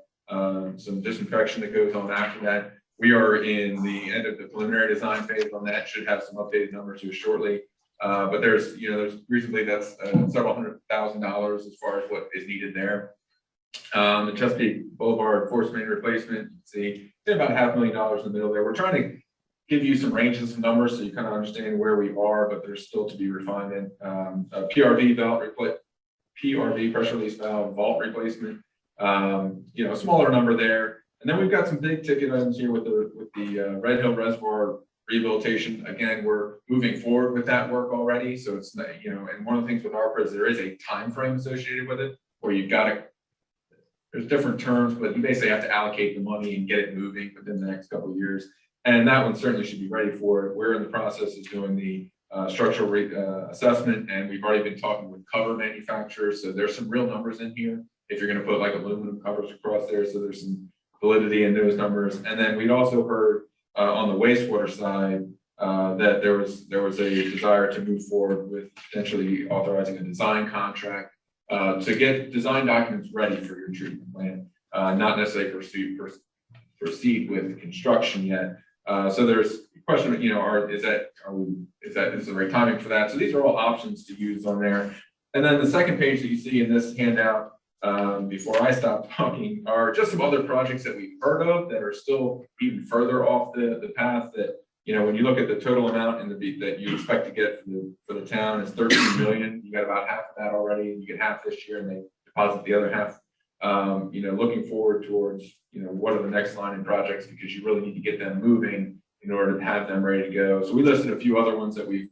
F: some disinfection that goes on after that. We are in the end of the preliminary design phase on that. Should have some updated numbers here shortly. But there's recently that's several $100,000 as far as what is needed there. The Chesapeake Boulevard force main replacement, you can see about $500,000 in the middle there. We're trying to give you some ranges of numbers so you kind of understand where we are, but there's still to be refined in a PRV pressure release valve vault replacement. A smaller number there, and then we've got some big ticket items here with the Red Hill Reservoir rehabilitation. Again, we're moving forward with that work already, so it's and one of the things with ARPA is there is a time frame associated with it where you've got to. There's different terms, but you basically have to allocate the money and get it moving within the next couple of years. And that one certainly should be ready for it. We're in the process of doing the structural assessment, and we've already been talking with cover manufacturers. So there's some real numbers in here. If you're going to put like aluminum covers across there, so there's some validity in those numbers. And then we'd also heard on the wastewater side that there was a desire to move forward with potentially authorizing a design contract to get design documents ready for your treatment plant, not necessarily proceed with construction yet. So there's a question of, is this the right timing for that? So these are all options to use on there. And then the second page that you see in this handout, before I stop talking, are just some other projects that we've heard of that are still even further off the path that, when you look at the total amount in that you expect to get for the town is 13 million. You got about half of that already, and you get half this year and they deposit the other half. Looking forward towards, what are the next line in projects, because you really need to get them moving in order to have them ready to go. So we listed a few other ones that we've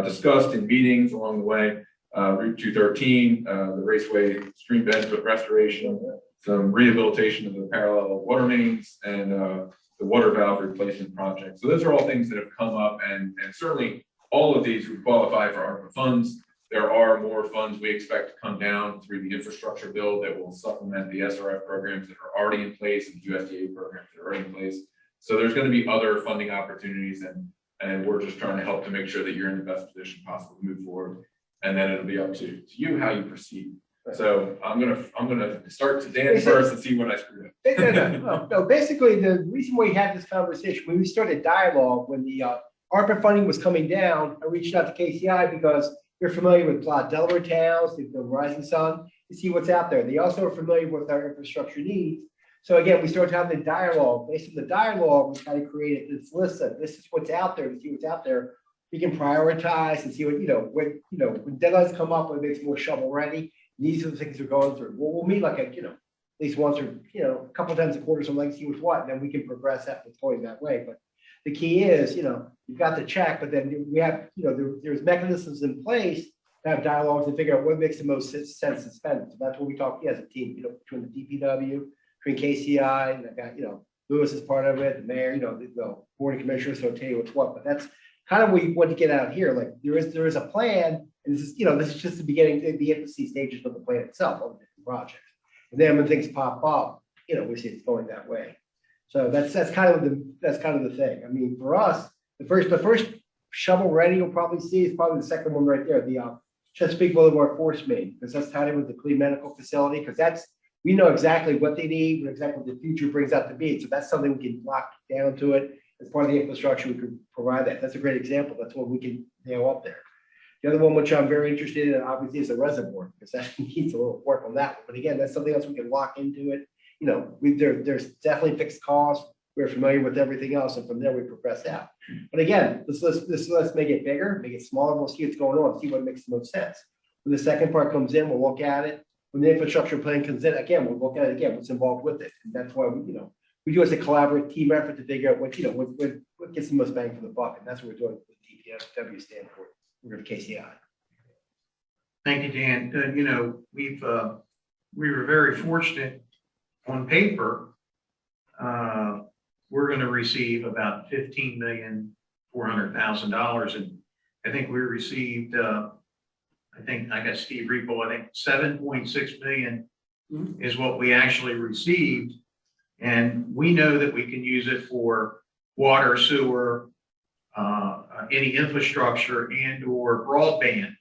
F: discussed in meetings along the way. Route 213, the Raceway stream bed restoration, some rehabilitation of the parallel water mains, and the water valve replacement project. So those are all things that have come up, and certainly all of these would qualify for ARPA funds. There are more funds we expect to come down through the infrastructure bill that will supplement the SRF programs that are already in place and USDA programs that are already in place. So there's going to be other funding opportunities, and we're just trying to help to make sure that you're in the best position possible to move forward. And then it'll be up to you how you proceed. So I'm gonna start to Dan first and see what I screwed up.
B: No, basically the reason we had this conversation, when we started dialogue, when the ARPA funding was coming down, I reached out to KCI because they're familiar with Delaware towns, the Rising Sun, to see what's out there. They also are familiar with our infrastructure needs. So again, we started having the dialogue. Based on the dialogue, we kind of created this list of this is what's out there, to see what's out there. We can prioritize and see what, when deadlines come up, when it makes more shovel ready, these are the things we're going through. We'll meet like at least once or, a couple times a quarter, so like see what's what, and then we can progress that with going that way. But the key is, you've got the check, but then we have, there's mechanisms in place to have dialogues and figure out what makes the most sense to spend. So that's what we talk as a team, between the DPW, between KCI, and I got, Lewis is part of it, the mayor, the board of commissioners, so I'll tell you what's what, but that's kind of what we want to get out here. Like there is a plan, and this is just the beginning, the infancy stages of the plan itself of the project. And then when things pop up, we see it's going that way. So that's kind of the thing. I mean, for us, the first shovel ready you'll probably see is probably the second one right there, the Chesapeake Boulevard force main, because that's tied in with the Clean Medical Facility, because we know exactly what they need, exactly what the future brings out to be. So that's something we can lock down to it. As part of the infrastructure, we could provide that. That's a great example. That's what we can nail up there. The other one, which I'm very interested in, obviously, is the reservoir, because that needs a little work on that one. But again, that's something else we can lock into it. There's definitely fixed costs. We're familiar with everything else, and from there we progress out. But again, let's make it bigger, make it smaller, we'll see what's going on, see what makes the most sense. When the second part comes in, we'll look at it. When the infrastructure plan comes in, again, we'll look at it again, what's involved with it. And that's why we do as a collaborative team effort to figure out what gets the most bang for the buck. And that's what we're doing with DPW stand for. We're going to KCI.
A: Thank you, Dan. We were very fortunate on paper. We're going to receive about $15,400,000. And I think we received, I got Steve Repo, I think 7.6 million is what we actually received. And we know that we can use it for water, sewer, any infrastructure and or broadband.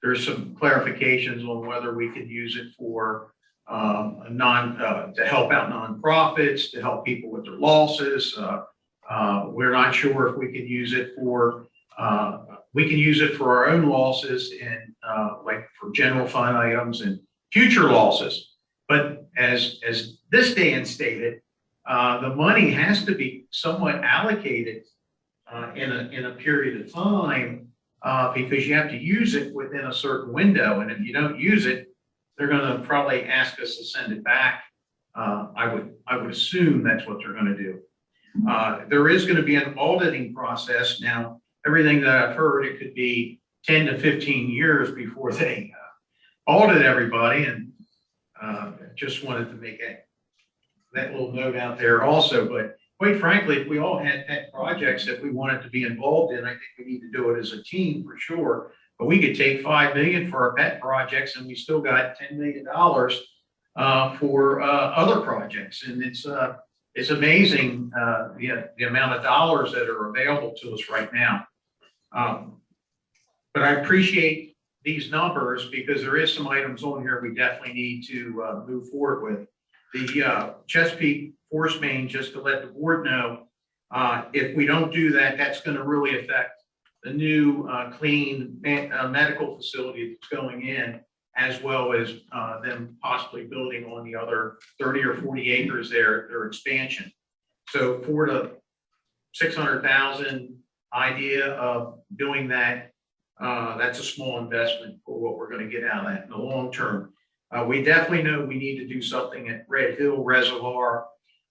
A: There's some clarifications on whether we can use it for to help out nonprofits, to help people with their losses. We're not sure if we can use it for our own losses and like for general fund items and future losses. But as this Dan stated, the money has to be somewhat allocated in a period of time because you have to use it within a certain window. And if you don't use it, they're going to probably ask us to send it back. I would assume that's what they're going to do. There is going to be an auditing process. Now, everything that I've heard, it could be 10 to 15 years before they audit everybody. And just wanted to make that little note out there also. But quite frankly, if we all had pet projects that we wanted to be involved in, I think we need to do it as a team for sure. But we could take $5 million for our pet projects, and we still got $10 million for other projects. And it's amazing the amount of dollars that are available to us right now. But I appreciate these numbers because there is some items on here we definitely need to move forward with. The Chesapeake Force Main, just to let the board know, if we don't do that, that's going to really affect the new clean medical facility that's going in, as well as them possibly building on the other 30 or 40 acres there, their expansion. So for the 600,000 idea of doing that, that's a small investment for what we're going to get out of that in the long term. We definitely know we need to do something at Red Hill Reservoir.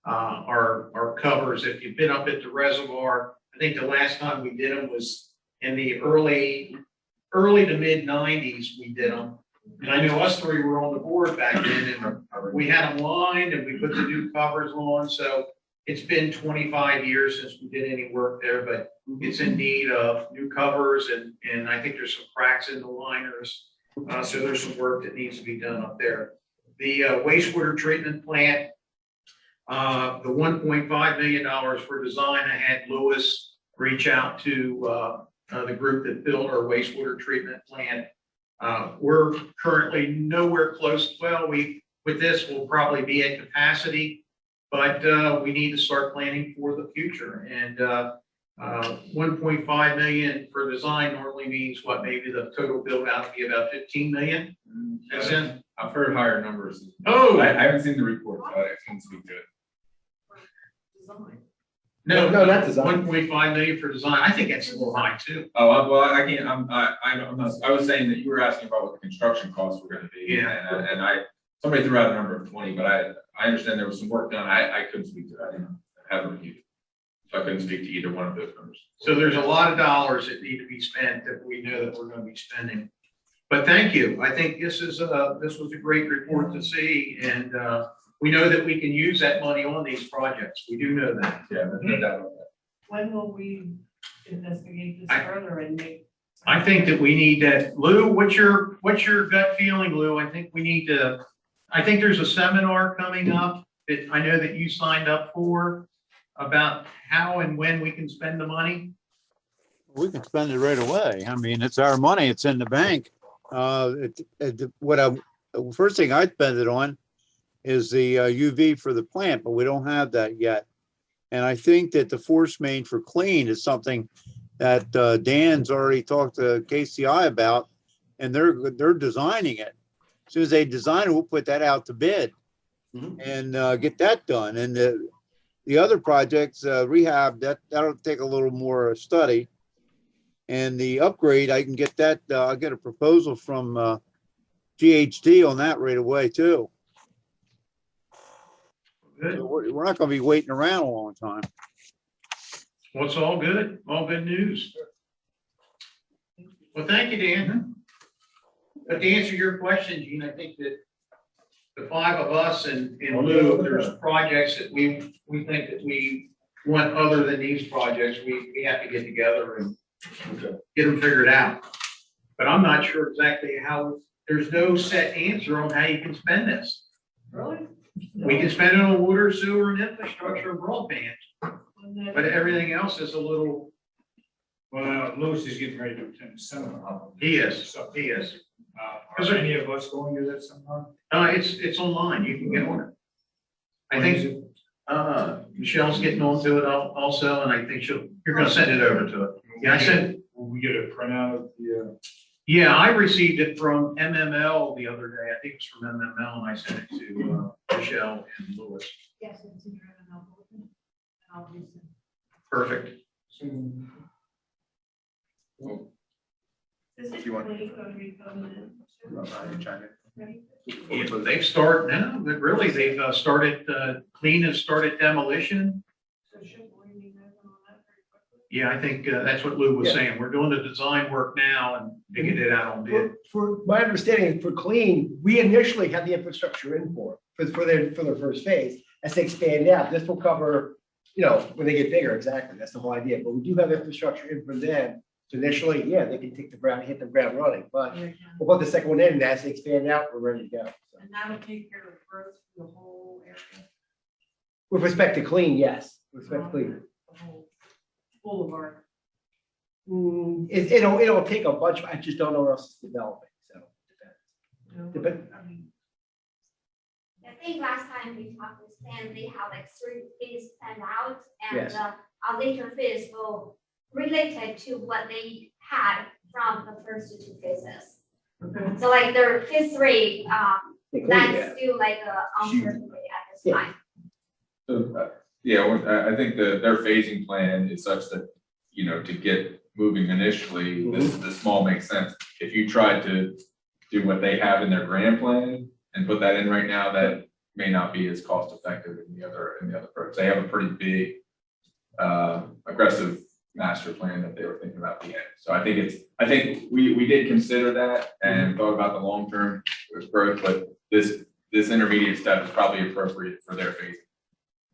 A: Our covers, if you've been up at the reservoir, I think the last time we did them was in the early to mid 90s. We did them. And I know us three were on the board back then, and we had them lined and we put the new covers on. So it's been 25 years since we did any work there, but it's in need of new covers, and I think there's some cracks in the liners. So there's some work that needs to be done up there. The wastewater treatment plant, the $1.5 million for design, I had Lewis reach out to the group that built our wastewater treatment plant. We're currently nowhere close. Well, with this, we'll probably be at capacity, but we need to start planning for the future. And 1.5 million for design normally means what? Maybe the total build out would be about 15 million. That's in.
F: I've heard higher numbers.
A: Oh,
F: I haven't seen the report, but I can't speak to it.
D: Design.
A: no,
B: not design.
A: 1.5 million for design. I think that's a little high too.
F: Oh, well, I can't, I'm not, I was saying that you were asking about what the construction costs were gonna be.
A: Yeah.
F: And somebody threw out a number of 20, but I understand there was some work done. I couldn't speak to that. I didn't have a review. So I couldn't speak to either one of those numbers.
A: So there's a lot of dollars that need to be spent that we know that we're going to be spending. But thank you. I think this was a great report to see, and we know that we can use that money on these projects. We do know that.
F: Yeah, there's no doubt about that.
D: When will we investigate this further and make?
A: I think that we need that. Lou, what's your gut feeling, Lou? I think there's a seminar coming up that I know that you signed up for about how and when we can spend the money.
H: We can spend it right away. I mean, it's our money. It's in the bank. First thing I'd spend it on is the UV for the plant, but we don't have that yet. And I think that the force main for clean is something that Dan's already talked to KCI about, and they're designing it. As soon as they design it, we'll put that out to bid and get that done. And The other projects, rehab, that'll take a little more study. And the upgrade, I can get that, I'll get a proposal from GHD on that right away too.
A: Good.
H: So we're not gonna be waiting around a long time.
A: Well, it's all good news. Well, thank you, Dan. But to answer your question, Gene, I think that the five of us and Lou, there's projects that we think that we want other than these projects, we have to get together and get them figured out. But I'm not sure exactly how, there's no set answer on how you can spend this.
D: Really?
A: We can spend it on water, sewer, and infrastructure and broadband, but everything else is a little,
C: Well, Louis is getting ready to attend a seminar.
A: he is.
C: Are any of us going to that seminar?
A: It's online, you can get on it. I think, Michelle's getting onto it also, and I think you're gonna send it over to her. Yeah, I sent,
C: Will we get a printout of the,
A: yeah, I received it from MML the other day, I think it's from MML, and I sent it to, Michelle and Louis.
D: Yes, it's in German, I'll use it.
A: Perfect.
D: Is this
F: You want-
D: really going to be permanent? Ready?
A: Yeah, but they've started now, but really, they've started, Clean has started demolition.
D: So should we be moving on that very quickly?
A: Yeah, I think that's what Lou was
B: Yeah.
A: saying. We're doing the design work now and they get it out on bid.
B: For my understanding, for Clean, we initially had the infrastructure in for their first phase. As they expand out, this will cover, when they get bigger, exactly, that's the whole idea. But we do have infrastructure in for them. So initially, yeah, they can hit the ground running, but we'll put the second one in, and as they expand out, we're ready to go. So,
D: And that'll take care of growth for the whole area.
B: with respect to Clean, yes, with respect to Clean.
D: The whole boulevard.
B: It'll take a bunch, I just don't know where else it's developing, so.
D: You know,
B: Depends.
D: I mean,
L: I think last time we talked with Stan, they have like 3 phases planned out, and
B: Yes.
L: our later phase will related to what they had from the first 2 phases.
D: okay.
L: So like their phase 3,
B: They Clean,
L: that's
B: yeah.
L: still like a uncertainty at this
B: Yeah.
L: time.
F: So, I think their phasing plan is such that, to get moving initially, this small makes sense. If you tried to do what they have in their grand plan and put that in right now, that may not be as cost effective in the other approach. They have a pretty big, aggressive master plan that they were thinking about the end. So I think we did consider that and thought about the long-term growth, but this intermediate step is probably appropriate for their phase.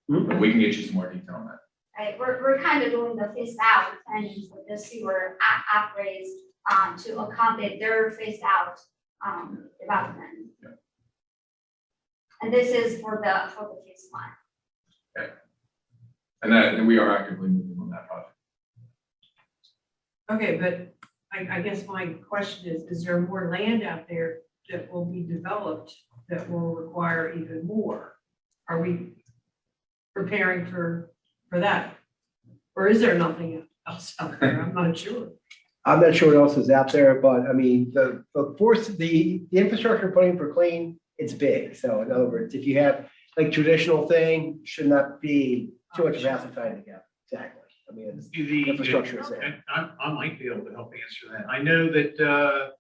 F: But we can get you some more detail on that.
L: Right, we're kind of doing the phase out planning for the sewer upgrades to accommodate their phased out development.
F: Yeah.
L: And this is for the phase 1.
F: And we are actively moving on that project.
D: Okay, but I guess my question is there more land out there that will be developed that will require even more? Are we preparing for that? Or is there nothing else out there? I'm not sure.
B: I'm not sure what else is out there, but I mean, the infrastructure putting for Clean, it's big. So in other words, if you have like traditional thing, should not be too much of a hassle trying to get. Exactly. I mean, it's
A: The
B: infrastructure is there.
A: and I might be able to help answer that. I know that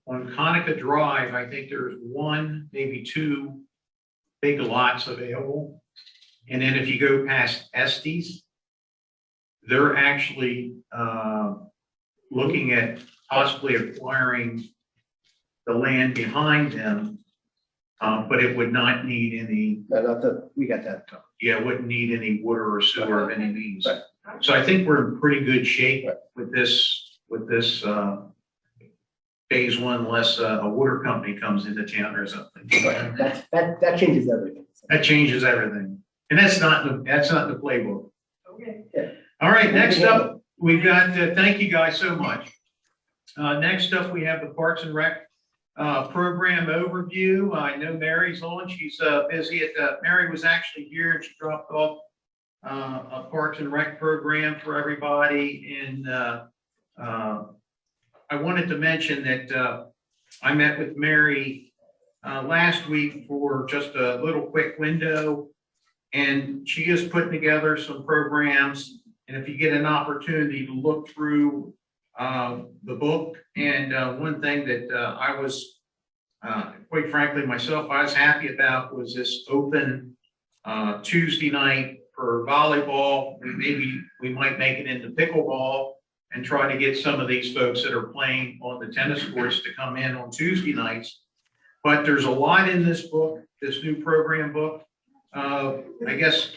A: on Conica Drive, I think there's 1, maybe 2 big lots available. And then if you go past Estes, they're actually looking at possibly acquiring the land behind them, but it would not need any,
B: We got that covered.
A: yeah, it wouldn't need any water or sewer of any means.
B: Right.
A: So I think we're in pretty good shape with this phase 1, unless a water company comes into town or something.
B: That changes everything.
A: That changes everything. And that's not in the playbook.
D: Okay.
A: All right, next up, we've got, thank you guys so much. Next up, we have the Parks and Rec program overview. I know Mary's on, she's busy Mary was actually here and she dropped off a Parks and Rec program for everybody. And I wanted to mention that I met with Mary last week for just a little quick window. And she is putting together some programs. And if you get an opportunity to look through the book, and one thing that I was, quite frankly, myself, I was happy about was this open Tuesday night for volleyball. We might make it into pickleball and try to get some of these folks that are playing on the tennis courts to come in on Tuesday nights. But there's a lot in this book, this new program book. I guess,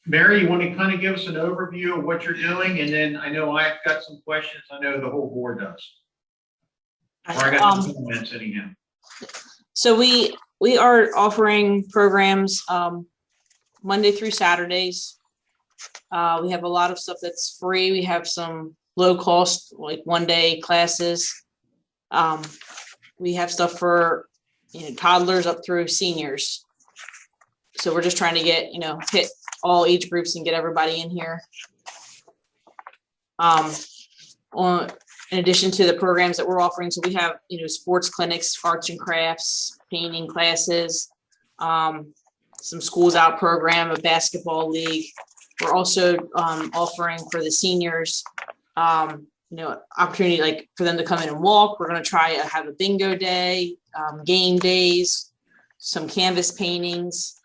A: Mary, you want to kind of give us an overview of what you're doing? And then I know I've got some questions. I know the whole board does. Or I got some comments anyhow.
M: So we are offering programs Monday through Saturdays. We have a lot of stuff that's free. We have some low cost, like 1-day classes. We have stuff for, toddlers up through seniors. So we're just trying to get, hit all age groups and get everybody in here. In addition to the programs that we're offering, so we have, sports clinics, arts and crafts, painting classes, some schools out program, a basketball league. We're also offering for the seniors, opportunity like for them to come in and walk. We're going to try to have a bingo day, game days, some canvas paintings.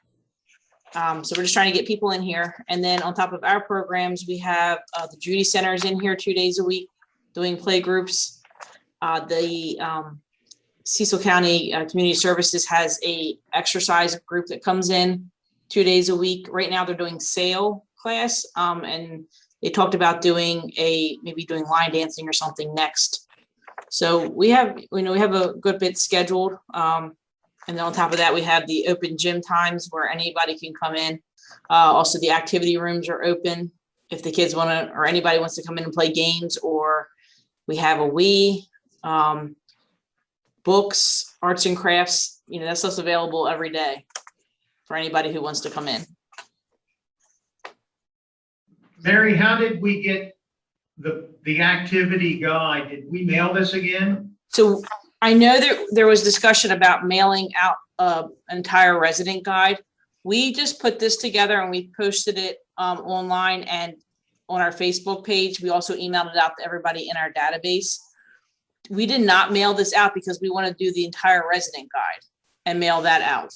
M: So we're just trying to get people in here. And then on top of our programs, we have the Judy Centers in here 2 days a week doing play groups. The Cecil County Community Services has a exercise group that comes in 2 days a week. Right now they're doing sail class, and they talked about maybe doing line dancing or something next. So we have a good bit scheduled. And then on top of that, we have the open gym times where anybody can come in. Also, the activity rooms are open if the kids want to, or anybody wants to come in and play games, or we have a Wii, books, arts and crafts, that stuff's available every day for anybody who wants to come in.
A: Mary, how did we get the activity guide? Did we mail this again?
M: So I know there was discussion about mailing out an entire resident guide. We just put this together and we posted it online and on our Facebook page. We also emailed it out to everybody in our database. We did not mail this out because we want to do the entire resident guide and mail that out,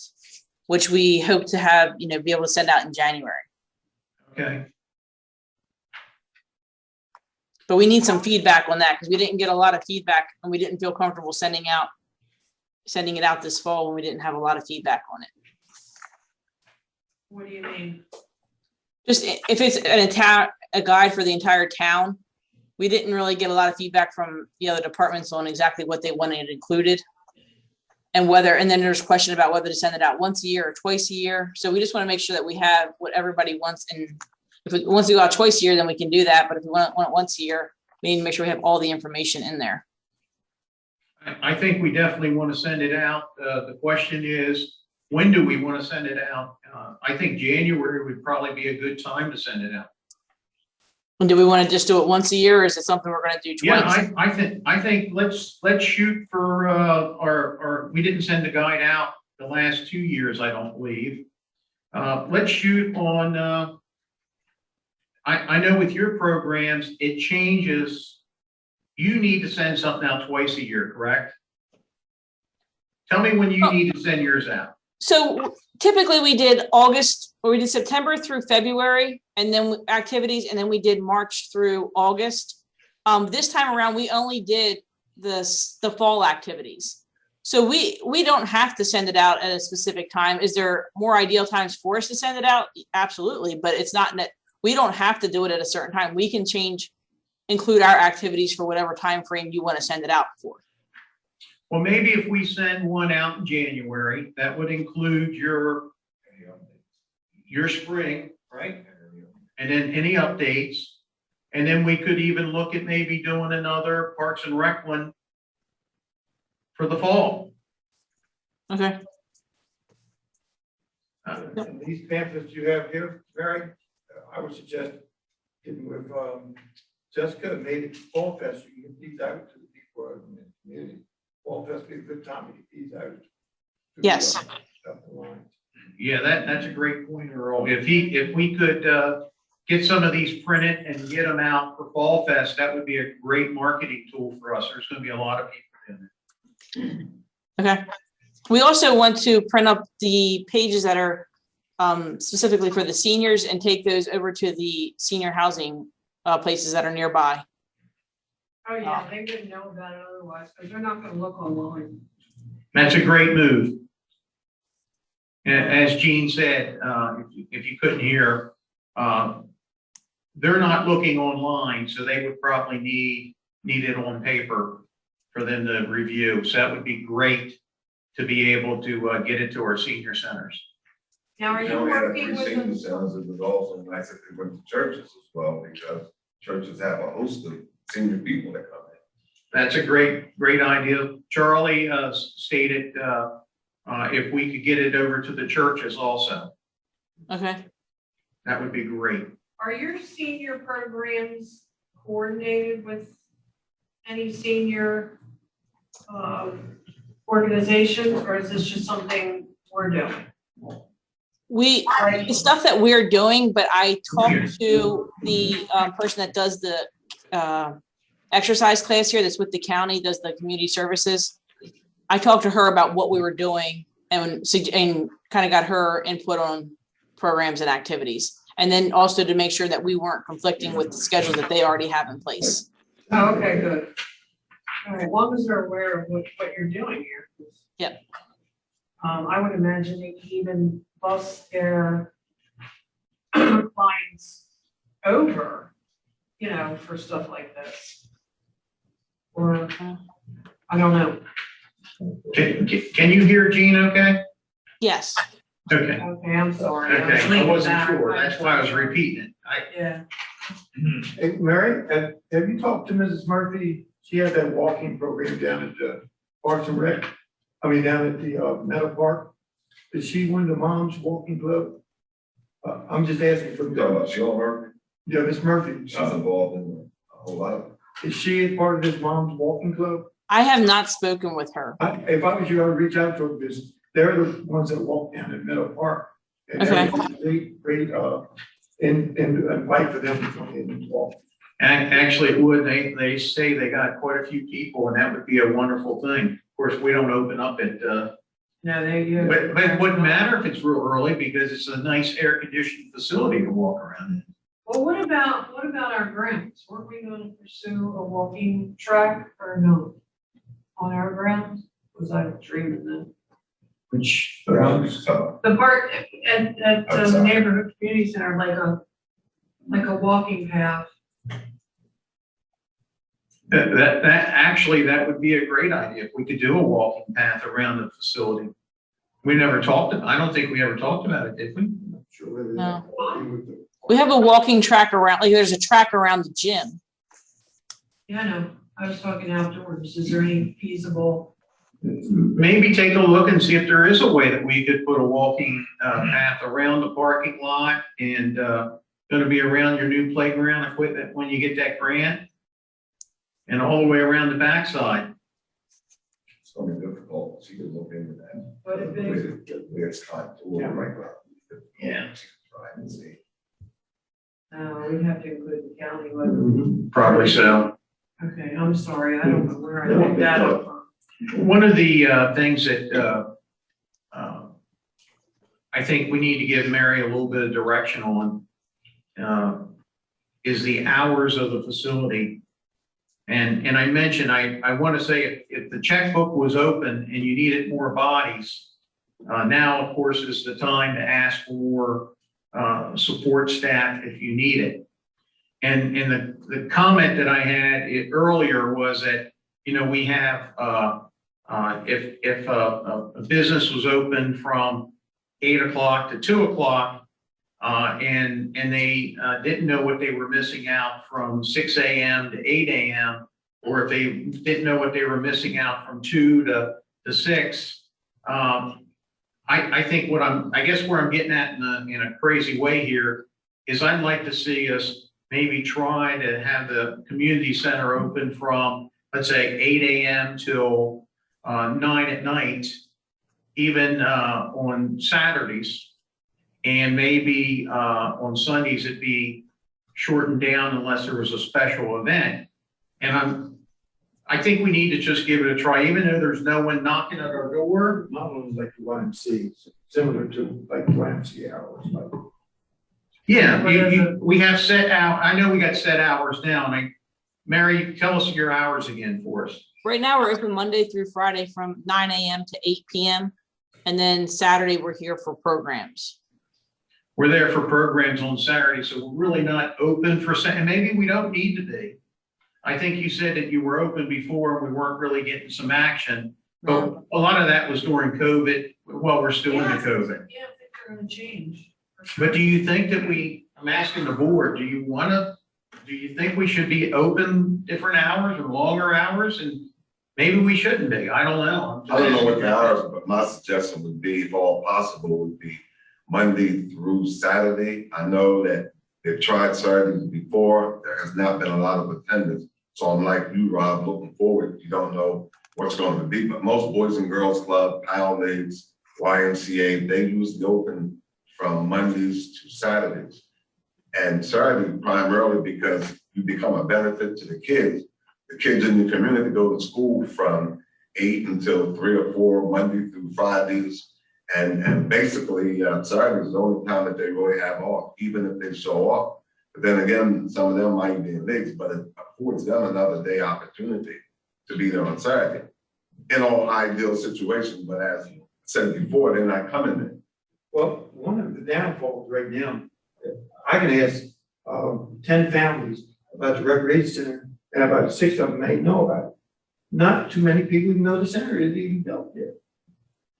M: which we hope to have, be able to send out in January.
A: Okay.
M: But we need some feedback on that because we didn't get a lot of feedback and we didn't feel comfortable sending it out this fall when we didn't have a lot of feedback on it.
D: What do you mean?
M: Just if it's a guide for the entire town, we didn't really get a lot of feedback from the other departments on exactly what they wanted included and then there's a question about whether to send it out once a year or twice a year. So we just want to make sure that we have what everybody wants, and if it wants to go out twice a year, then we can do that. But if we want it once a year, we need to make sure we have all the information in there.
A: I think we definitely want to send it out. The question is, when do we want to send it out? I think January would probably be a good time to send it out.
M: And do we want to just do it once a year, or is it something we're going to do twice?
A: Yeah, I think let's shoot for our we didn't send the guide out the last 2 years, I don't believe. Let's shoot on. I know with your programs it changes. You need to send something out twice a year, correct? Tell me when you need to send yours out.
M: So typically we did September through February, and then activities, and then we did March through August. This time around, we only did the fall activities. So we don't have to send it out at a specific time. Is there more ideal times for us to send it out? Absolutely, but it's not that we don't have to do it at a certain time. We can include our activities for whatever time frame you want to send it out for.
A: Well, maybe if we send one out in January, that would include your spring, right? And then any updates. And then we could even look at maybe doing another Parks and Rec one for the fall.
M: Okay.
K: And these pamphlets you have here, Barry, I would suggest getting with Jessica, maybe Fall Fest, you can get these out to the people in the community. Fall Fest be a good time to get these out.
M: Yes.
A: Yeah, that's a great point, Earl. If we could, get some of these printed and get them out for Fall Fest, that would be a great marketing tool for us. There's gonna be a lot of people in it.
M: Okay. We also want to print up the pages that are specifically for the seniors and take those over to the senior housing places that are nearby.
D: Oh, yeah, they wouldn't know about it otherwise, because they're not gonna look online.
A: That's a great move. And as Gene said, if you couldn't hear, they're not looking online, so they would probably need it on paper for them to review. So that would be great to be able to get it to our senior centers.
D: Now, are
E: We
D: you
E: only had
D: working
E: three
D: with
E: senior
D: them?
E: centers. It was also nice if they went to churches as well, because churches have a host of senior people that come in.
A: That's a great idea. Charlie stated if we could get it over to the churches also,
M: Okay.
A: that would be great.
D: Are your senior programs coordinated with any senior organizations, or is this just something we're doing?
M: The stuff that we're doing, but I talked to the person that does the exercise class here that's with the county, does the community services. I talked to her about what we were doing and kind of got her input on programs and activities. And then also to make sure that we weren't conflicting with the schedule that they already have in place.
D: Oh, okay, good. All right, as long as they're aware of what you're doing here.
M: Yep.
D: I would imagine they could even bus their clients over, for stuff like this. Or, I don't know.
A: Can you hear Gene okay?
M: Yes.
A: Okay.
D: Okay, I'm sorry.
A: Okay, I
D: leaning
A: wasn't
D: back.
A: sure. That's why I was repeating it.
D: Yeah.
K: Hey, Mary, have you talked to Mrs. Murphy? She has that walking program down at the Parks and Rec. Down at the Meadow Park. Is she one of the moms walking club? I'm just asking for.
E: You talking about Sheila Murphy?
K: Yeah, Miss Murphy.
E: She's involved in a whole lot of.
K: Is she part of this mom's walking club?
M: I have not spoken with her.
K: If I was you, I would reach out to her because they're the ones that walk down at Meadow Park. And
M: Okay.
K: great, and invite for them to come in and walk.
A: And actually it would, they say they got quite a few people and that would be a wonderful thing. Of course, we don't open up at,
D: No, they do.
A: but it wouldn't matter if it's real early because it's a nice air conditioned facility to walk around in.
D: Well, what about our grounds? Weren't we going to pursue a walking track or no? On our grounds? Was I dreaming then?
A: Which,
D: The part at the
E: Outside.
D: neighborhood community center, like a walking path.
A: that would be a great idea if we could do a walking path around the facility. We never talked, I don't think we ever talked about it, did we?
M: No. We have a walking track around, like there's a track around the gym.
D: Yeah, no, I was talking outdoors. Is there any feasible?
A: Maybe take a look and see if there is a way that we could put a walking path around the parking lot and gonna be around your new playground equipment when you get that grant. And all the way around the backside.
E: It's gonna be difficult. She could look into that.
D: What if
E: It's kind of right now.
A: Yeah.
E: Try and see.
D: we'd have to include the county, wouldn't
A: Probably so.
D: we? Okay, I'm sorry. I don't know where I picked that up from.
A: One of the things that I think we need to give Mary a little bit of direction on is the hours of the facility. And I mentioned, I want to say if the checkbook was open and you needed more bodies, now, of course, is the time to ask for support staff if you need it. And the comment that I had earlier was that, we have, if a business was open from 8 o'clock to 2 o'clock, and they didn't know what they were missing out from 6 a.m. to 8 a.m., or if they didn't know what they were missing out from 2 to 6. I think I guess where I'm getting at in a crazy way here is I'd like to see us maybe try to have the community center open from, let's say, 8 a.m. till 9 at night. even on Saturdays. And maybe on Sundays it'd be shortened down unless there was a special event. And I think we need to just give it a try, even though there's no one knocking at our door.
K: Model is like the YMCA, similar to like the YMCA hours, like.
A: Yeah, we have set out, I know we got set hours now. And Mary, tell us your hours again for us.
M: Right now, we're open Monday through Friday from 9 a.m. to 8 p.m. And then Saturday, we're here for programs.
A: We're there for programs on Saturday, so we're really not open for, and maybe we don't need to be. I think you said that you were open before and we weren't really getting some action, but a lot of that was during COVID. Well, we're still in the COVID.
D: Yeah, I think they're gonna change.
A: But do you think that I'm asking the board, do you think we should be open different hours or longer hours? And maybe we shouldn't be. I don't know.
E: I don't know what the hours, but my suggestion would be, if all possible, would be Monday through Saturday. I know that they've tried Saturdays before. There has not been a lot of attendance. So I'm like you, Rob, looking forward. You don't know what's going to be, but most Boys and Girls Club, PAL Leagues, YMCA, they usually open from Mondays to Saturdays. And Saturday primarily because you become a benefit to the kids. The kids in the community go to school from 8 until 3 or 4, Monday through Fridays. And basically, Saturday is the only time that they really have off, even if they show up. But then again, some of them might be in leagues, but it affords them another day opportunity to be there on Saturday. In all ideal situations, but as I said before, they're not coming there.
K: Well, one of the downfalls right now, I can ask 10 families about the recreation center, and about 6 of them may know about it. Not too many people even know the center is even built yet.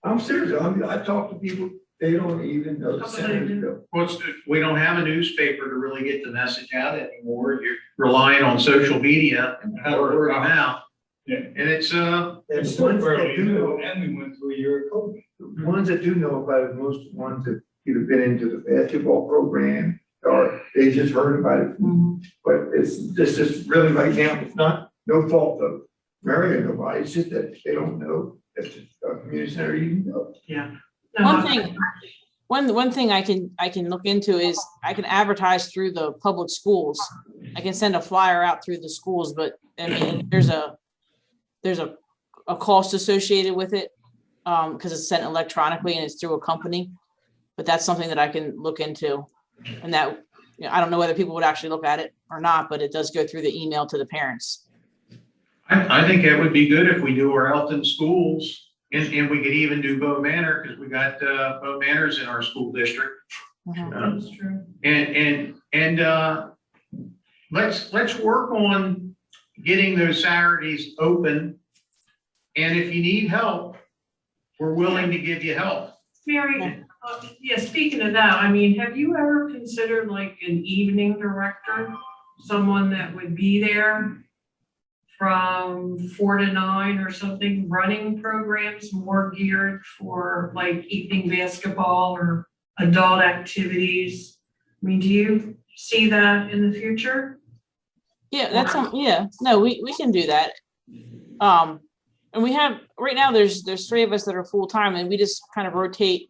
K: I'm serious. I talk to people, they don't even know the center is built.
A: Well, we don't have a newspaper to really get the message out anymore. You're relying on social media and word of mouth.
C: Yeah.
A: And it's
K: And
C: It's
K: the ones
C: still
K: that
C: fairly
K: do
C: new,
K: know,
C: and we went through a year of COVID.
K: the ones that do know about it, most of the ones that either been into the basketball program or they just heard about it. But it's just really right now, it's not, no fault of Mary or nobody, it's just that they don't know that the community center even knows.
D: Yeah.
M: One thing I can look into is I can advertise through the public schools. I can send a flyer out through the schools, but I mean, there's a cost associated with it because it's sent electronically and it's through a company. But that's something that I can look into, and that, you know, I don't know whether people would actually look at it or not, but it does go through the email to the parents.
A: I think it would be good if we do our Elkton schools and we could even do Bow Manor because we got Bow Manor's in our school district.
D: That's true.
A: And let's work on getting those Saturdays open. And if you need help, we're willing to give you help.
D: Mary, yeah, speaking of that, I mean, have you ever considered like an evening director? Someone that would be there from 4 to 9 or something, running programs more geared for like evening basketball or adult activities? I mean, do you see that in the future?
M: Yeah, that's yeah. No, we can do that. And we have right now. There's 3 of us that are full time, and we just kind of rotate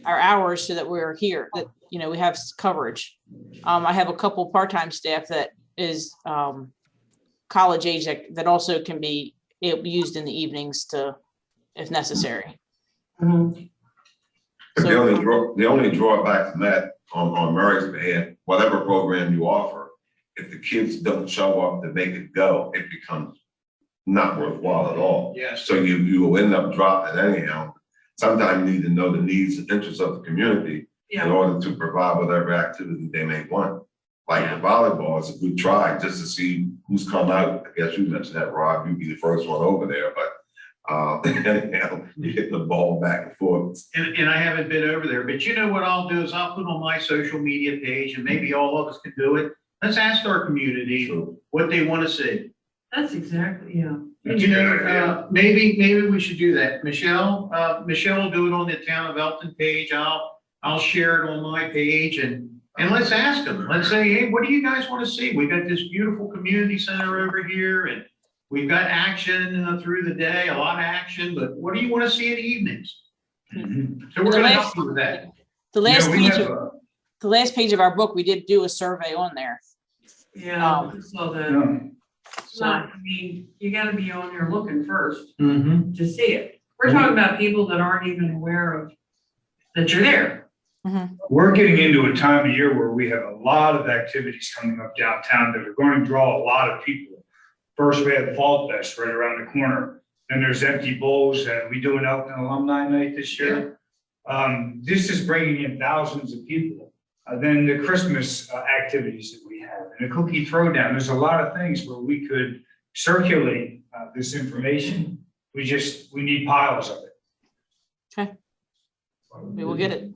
M: our hours so that we're here. That, you know, we have coverage. I have a couple part-time staff that is college age that also can be used in the evenings to, if necessary.
E: The only drawback from that on Murray's behalf, whatever program you offer, if the kids don't show up to make it go, it becomes not worthwhile at all.
A: Yes.
E: So you will end up dropping anyhow. Sometimes you need to know the needs and interests of the community in order to provide whatever activity they may want. Like the volleyball is a good try just to see who's come out. I guess you mentioned that, Rob, you'd be the first one over there, but anyhow, you hit the ball back and forth.
A: And I haven't been over there, but you know what I'll do is I'll put on my social media page, and maybe all of us can do it. Let's ask our community what they want to see.
D: That's exactly, yeah.
A: You know, maybe we should do that. Michelle will do it on the Town of Elkton page. I'll share it on my page, and let's ask them. Let's say, hey, what do you guys want to see? We got this beautiful community center over here, and we've got action through the day, a lot of action, but what do you want to see in the evenings? So we're gonna help you with that.
M: The last
C: we
M: page
C: have,
M: of, the last page of our book, we did do a survey on there.
D: Yeah, so that,
C: no.
D: it's not, I mean, you gotta be on there looking first
A: Mm-hmm.
D: to see it. We're talking about people that aren't even aware of that you're there.
C: We're getting into a time of year where we have a lot of activities coming up downtown that are going to draw a lot of people. First, we have Fall Fest right around the corner. Then there's Empty Bowls that we do an Elkton Alumni Night this year. This is bringing in thousands of people. Then the Christmas activities that we have and the cookie throwdown. There's a lot of things where we could circulate this information. We need piles of it.
M: Okay. We will get it.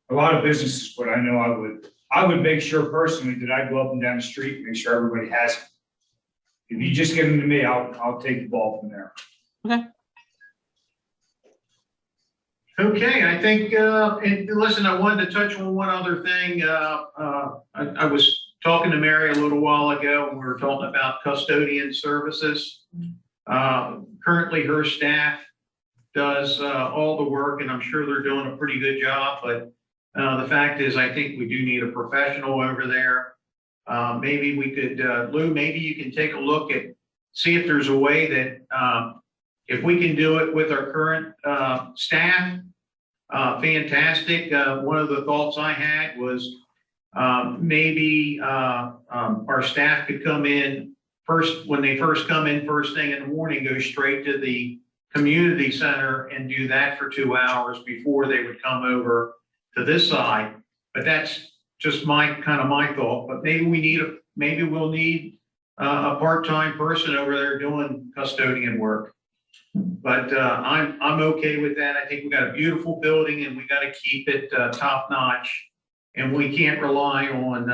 C: A lot of businesses, but I know I would make sure personally that I go up and down the street, and make sure everybody has it. If you just give them to me, I'll take the ball from there.
M: Okay.
A: Okay, I think, and listen, I wanted to touch on one other thing. I was talking to Mary a little while ago, and we were talking about custodian services. Currently, her staff does all the work, and I'm sure they're doing a pretty good job, but the fact is, I think we do need a professional over there. Maybe we could, Lou, maybe you can take a look at, see if there's a way that if we can do it with our current staff, fantastic. One of the thoughts I had was maybe our staff could come in first, when they first come in first thing in the morning, go straight to the community center and do that for 2 hours before they would come over to this side. But that's just my thought. But maybe we'll need a part-time person over there doing custodian work. But I'm okay with that. I think we got a beautiful building and we got to keep it top notch. And we can't rely on,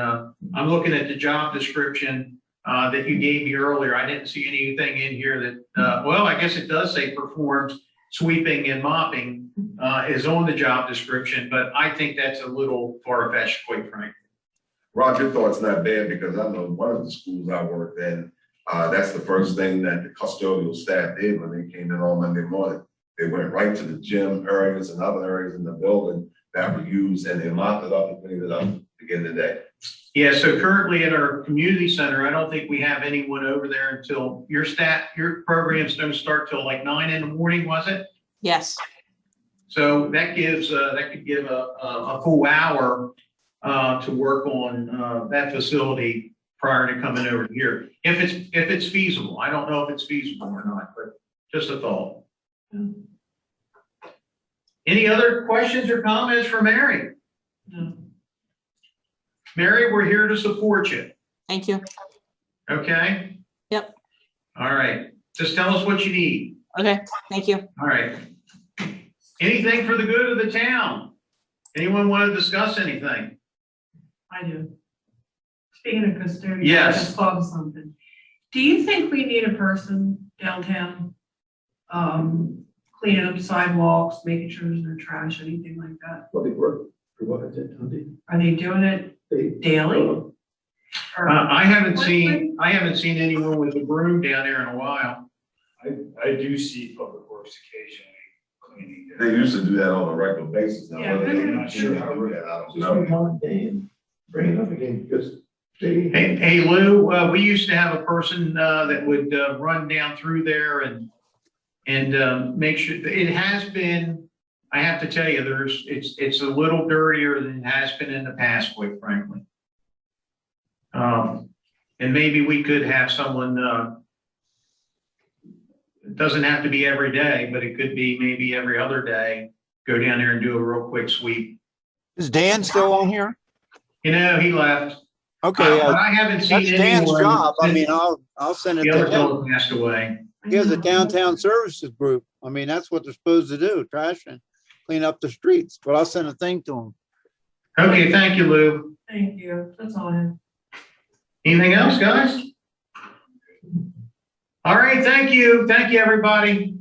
A: I'm looking at the job description that you gave me earlier. I didn't see anything in here that, well, I guess it does say performs sweeping and mopping is on the job description, but I think that's a little far-fetched, quite frankly.
E: Roger, your thought's not bad because I know one of the schools I worked in, that's the first thing that the custodial staff did when they came in on Monday morning. They went right to the gym areas and other areas in the building that were used, and they mopped it up and cleaned it up to begin the day.
A: Yeah, so currently at our community center, I don't think we have anyone over there until your programs don't start till like 9 in the morning, was it?
M: Yes.
A: So that gives, that could give a full hour to work on that facility prior to coming over here. If it's feasible. I don't know if it's feasible or not, but just a thought. Any other questions or comments for Mary?
D: No.
A: Mary, we're here to support you.
M: Thank you.
A: Okay?
M: Yep.
A: All right. Just tell us what you need.
M: Okay, thank you.
A: All right. Anything for the good of the town? Anyone want to discuss anything?
D: I do. Speaking of custodian.
A: Yes.
D: I just thought of something. Do you think we need a person downtown, cleaning up sidewalks, making sure there's no trash, anything like that?
K: Well, they work, provided it, don't they?
D: Are they doing it daily? Or
A: I haven't seen anyone with a broom down there in a while.
C: I do see Public Works occasionally cleaning.
E: They used to do that on a regular basis. Now,
D: Yeah,
E: whether
D: they're
E: they're
C: not
E: not
C: sure
E: sure
C: how
E: how
C: to
E: to
C: do
E: do that, I don't
K: Just
E: know.
K: bring one day and bring it up again, because they.
A: Hey, Lou, we used to have a person that would run down through there and make sure. It has been, I have to tell you, it's a little dirtier than it has been in the past, quite frankly. And maybe we could have someone, it doesn't have to be every day, but it could be maybe every other day, go down there and do a real quick sweep.
H: Is Dan still on here?
A: You know, he left.
H: Okay,
A: But I haven't seen
H: that's Dan's
A: anyone
H: job. I
A: since
H: mean, I'll send it
A: the
H: to
A: other
H: him.
A: fellow passed away.
H: He has a downtown services group. I mean, that's what they're supposed to do, trash and clean up the streets, but I'll send a thing to him.
A: Okay, thank you, Lou.
D: Thank you. That's all I have.
A: Anything else, guys? All right, thank you. Thank you, everybody.